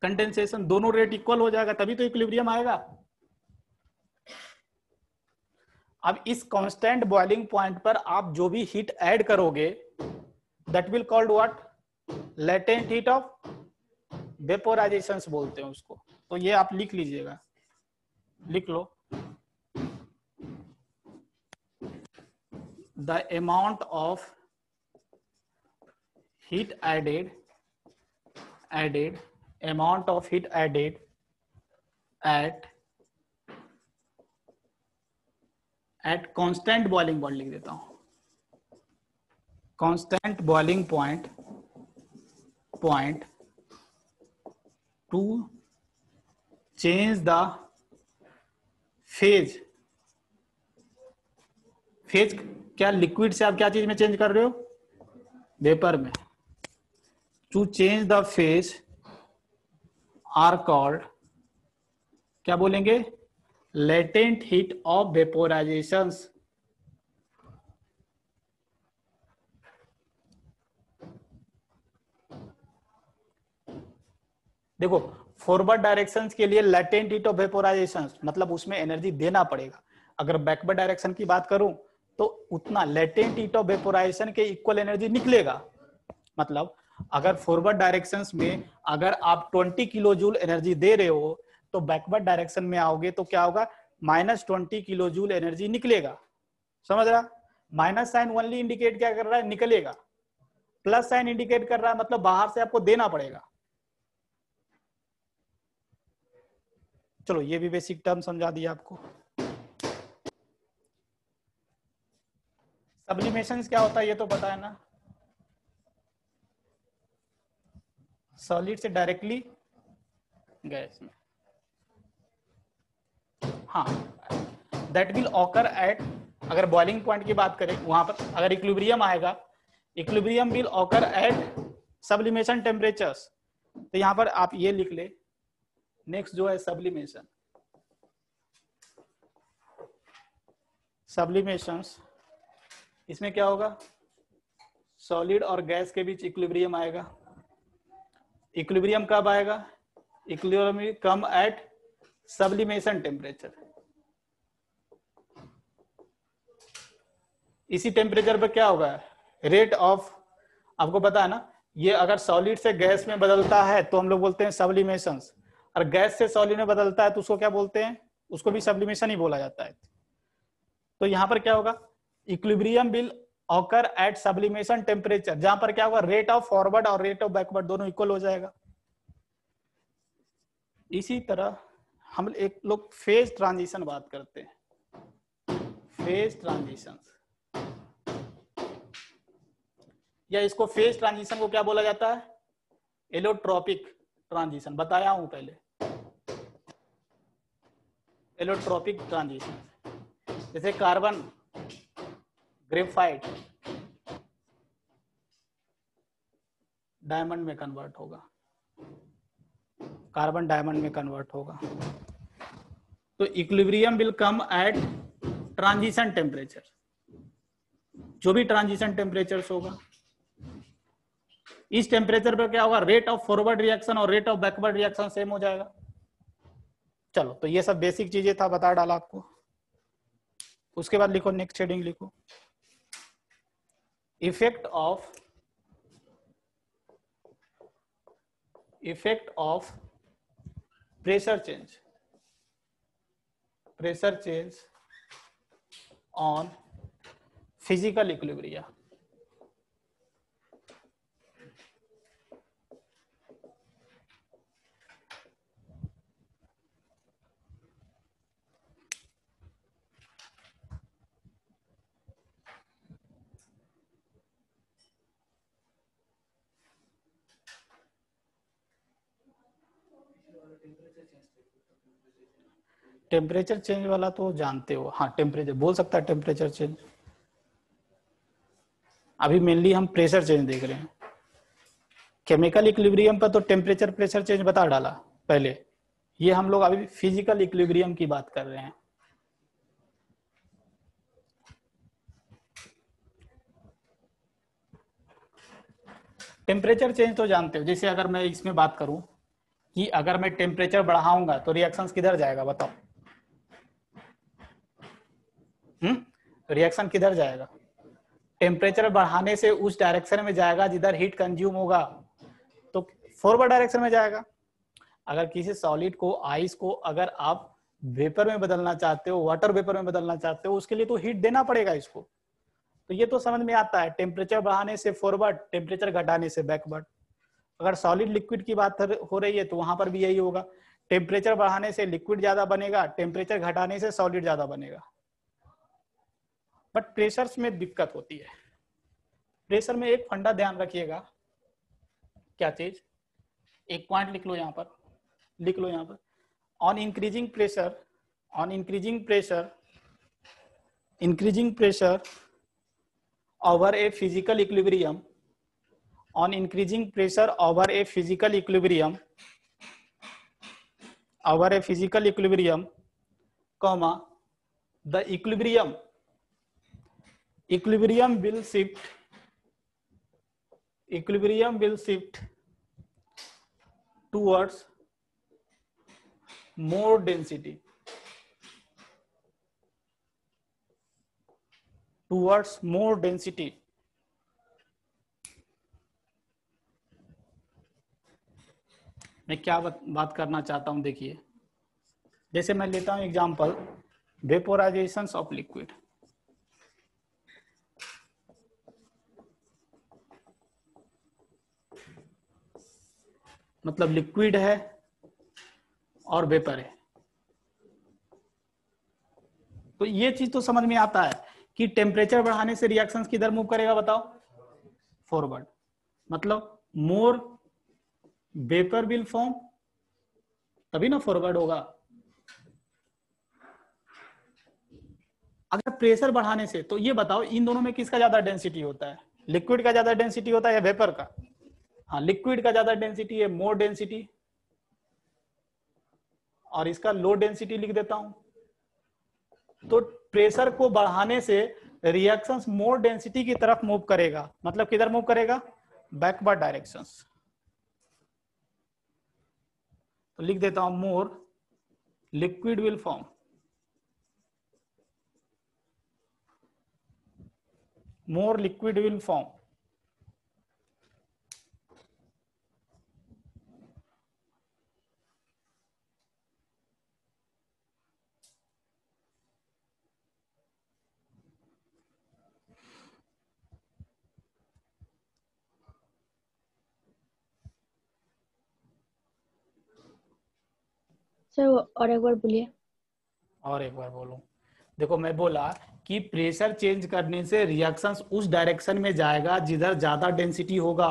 condensation. दोनों रेट इक्वल हो जाएगा तभी तो इक्विलिब्रियम आएगा। अब इस कांस्टेंट बॉइलिंग पॉइंट पर आप जो भी हीट ऐड करोगे that will called what, latent heat of vaporization बोलते हैं उसको। तो ये आप लिख लीजिएगा, लिख लो। The amount of heat added amount of heat added at constant boiling point, लिख देता हूं, constant boiling point to change the phase क्या लिक्विड से आप क्या चीज में चेंज कर रहे हो, वेपर में। To change the phase are called, क्या बोलेंगे, लेटेंट हीट ऑफ वेपोराइजेशन। देखो फॉरवर्ड डायरेक्शन के लिए लेटेंट हीट ऑफ वेपोराइजेशन मतलब उसमें एनर्जी देना पड़ेगा। अगर बैकवर्ड डायरेक्शन की बात करूं तो उतना लेटेंट हीट ऑफ वेपोराइजेशन के इक्वल एनर्जी निकलेगा। मतलब अगर फॉरवर्ड डायरेक्शंस में अगर आप 20 किलो जूल एनर्जी दे रहे हो तो बैकवर्ड डायरेक्शन में आओगे तो क्या होगा, -20 किलो जूल एनर्जी निकलेगा। समझ रहा, माइनस साइन ओनली इंडिकेट क्या कर रहा है, निकलेगा। प्लस साइन इंडिकेट कर रहा है मतलब बाहर से आपको देना पड़ेगा। चलो ये भी बेसिक टर्म समझा दिया आपको। सब्लिमेशन क्या होता है ये तो पता है ना, सॉलिड से डायरेक्टली गैस में। हाँ, दैट विल ऑकर एट, अगर बॉइलिंग पॉइंट की बात करें वहां पर अगर इक्विलिब्रियम आएगा, equilibrium will occur eight sublimation temperatures. तो यहां पर आप ये लिख ले, नेक्स्ट जो है सब्लिमेशन। सब्लिमेशंस इसमें क्या होगा, सॉलिड और गैस के बीच इक्विलिब्रियम आएगा। इक्विलिब्रियम कब आएगा, इक्विलिब्रियम कम एट सब्लिमेशन टेम्परेचर। इसी टेम्परेचर पर क्या होगा, रेट ऑफ, आपको पता है ना, ये अगर सॉलिड से गैस में बदलता है तो हम लोग बोलते हैं सब्लिमेशन, और गैस से सॉलिड में बदलता है तो उसको क्या बोलते हैं, उसको भी सब्लिमेशन ही बोला जाता है। तो यहां पर क्या होगा, equilibrium will occur eight sublimation temperature, जहां पर क्या होगा, रेट ऑफ फॉरवर्ड और रेट ऑफ बैकवर्ड दोनों इक्वल हो जाएगा। इसी तरह हम एक लोग फेज ट्रांजिशन बात करते हैं, फेज ट्रांजिशन, या इसको फेज ट्रांजिशन को क्या बोला जाता है, एलोट्रोपिक ट्रांजिशन, बताया हूं पहले। एलोट्रोपिक ट्रांजिशन जैसे कार्बन ग्रेफाइट डायमंड में कन्वर्ट होगा, कार्बन डायमंड में कन्वर्ट होगा। तो equilibrium will come at transition temperature, जो भी ट्रांजिशन टेम्परेचर होगा, इस टेम्परेचर पर क्या होगा, रेट ऑफ फॉरवर्ड रिएक्शन और rate of backward reaction same हो जाएगा। चलो तो ये सब बेसिक चीजें था, बता डाला आपको। उसके बाद लिखो, नेक्स्ट हेडिंग लिखो, effect of pressure change on physical equilibria. Temperature change वाला तो जानते हो, हाँ टेम्परेचर बोल सकता है, टेम्परेचर चेंज। अभी मेनली हम प्रेशर चेंज देख रहे हैं। केमिकल इक्विलिब्रियम पर तो टेम्परेचर प्रेशर चेंज बता डाला पहले, ये हम लोग अभी फिजिकल इक्विलिब्रियम की बात कर रहे हैं। टेम्परेचर चेंज तो जानते हो, जैसे अगर मैं इसमें बात करूं कि अगर मैं टेम्परेचर बढ़ाऊंगा तो रिएक्शंस किधर जाएगा, बताओ। रिएक्शन किधर जाएगा? टेम्परेचर बढ़ाने से उस डायरेक्शन में जाएगा जिधर हीट कंज्यूम होगा, तो फॉरवर्ड डायरेक्शन में जाएगा। अगर किसी सॉलिड को, आइस को अगर आप वेपर में बदलना चाहते हो, वाटर वेपर में बदलना चाहते हो, उसके लिए तो हीट देना पड़ेगा इसको। तो ये तो समझ में आता है, टेम्परेचर बढ़ाने से फॉरवर्ड, टेम्परेचर घटाने से बैकवर्ड। अगर सॉलिड लिक्विड की बात हो रही है तो वहां पर भी यही होगा, टेम्परेचर बढ़ाने से लिक्विड ज्यादा बनेगा, टेम्परेचर घटाने से सॉलिड ज्यादा बनेगा। बट प्रेशर्स में दिक्कत होती है। प्रेशर में एक फंडा ध्यान रखिएगा, क्या चीज, एक पॉइंट लिख लो यहाँ पर, लिख लो यहाँ पर, on increasing pressure, on increasing pressure over a physical equilibrium, on increasing pressure over a physical equilibrium, comma, the equilibrium will shift towards more density, मैं क्या बात करना चाहता हूं, देखिए, जैसे मैं लेता हूं एग्जांपल, वेपोराइजेशन ऑफ लिक्विड। मतलब लिक्विड है और वेपर है, तो ये चीज तो समझ में आता है कि टेम्परेचर बढ़ाने से रिएक्शंस किधर मूव करेगा, बताओ, फॉरवर्ड। मतलब मोर वेपर विल फॉर्म, तभी ना फॉरवर्ड होगा। अगर प्रेशर बढ़ाने से, तो ये बताओ इन दोनों में किसका ज्यादा डेंसिटी होता है, लिक्विड का ज्यादा डेंसिटी होता है या वेपर का? हाँ, लिक्विड का ज्यादा डेंसिटी है, मोर डेंसिटी, और इसका लो डेंसिटी लिख देता हूं। तो प्रेशर को बढ़ाने से रिएक्शंस मोर डेंसिटी की तरफ मूव करेगा, मतलब किधर मूव करेगा, बैकवर्ड डायरेक्शंस। तो लिख देता हूं, more liquid will form, more liquid will form,
sir और एक बार बोलिए।
और एक बार बोलूं, देखो मैं बोला कि प्रेशर चेंज करने से रिएक्शंस उस डायरेक्शन में जाएगा जिधर ज्यादा डेंसिटी होगा।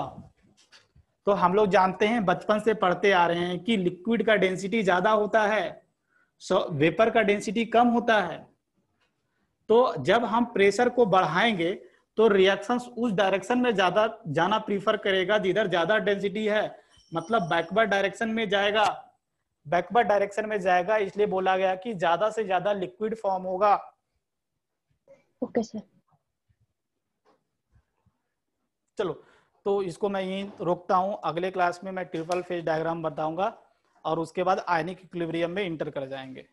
तो हम लोग जानते हैं, बचपन से पढ़ते आ रहे हैं कि लिक्विड का डेंसिटी ज्यादा होता है, वेपर का डेंसिटी कम होता है। तो जब हम प्रेशर को बढ़ाएंगे तो रिएक्शंस उस डायरेक्शन में ज्यादा जाना प्रीफर करेगा जिधर ज्यादा डेंसिटी है, मतलब बैकवर्ड डायरेक्शन में जाएगा, बैकवर्ड डायरेक्शन में जाएगा। इसलिए बोला गया कि ज्यादा से ज्यादा लिक्विड फॉर्म होगा।
Okay sir.
चलो, तो इसको मैं यहीं रोकता हूं, अगले क्लास में मैं ट्रिपल फेज डायग्राम बताऊंगा और उसके बाद आयनिक इक्विलिब्रियम में इंटर कर जाएंगे।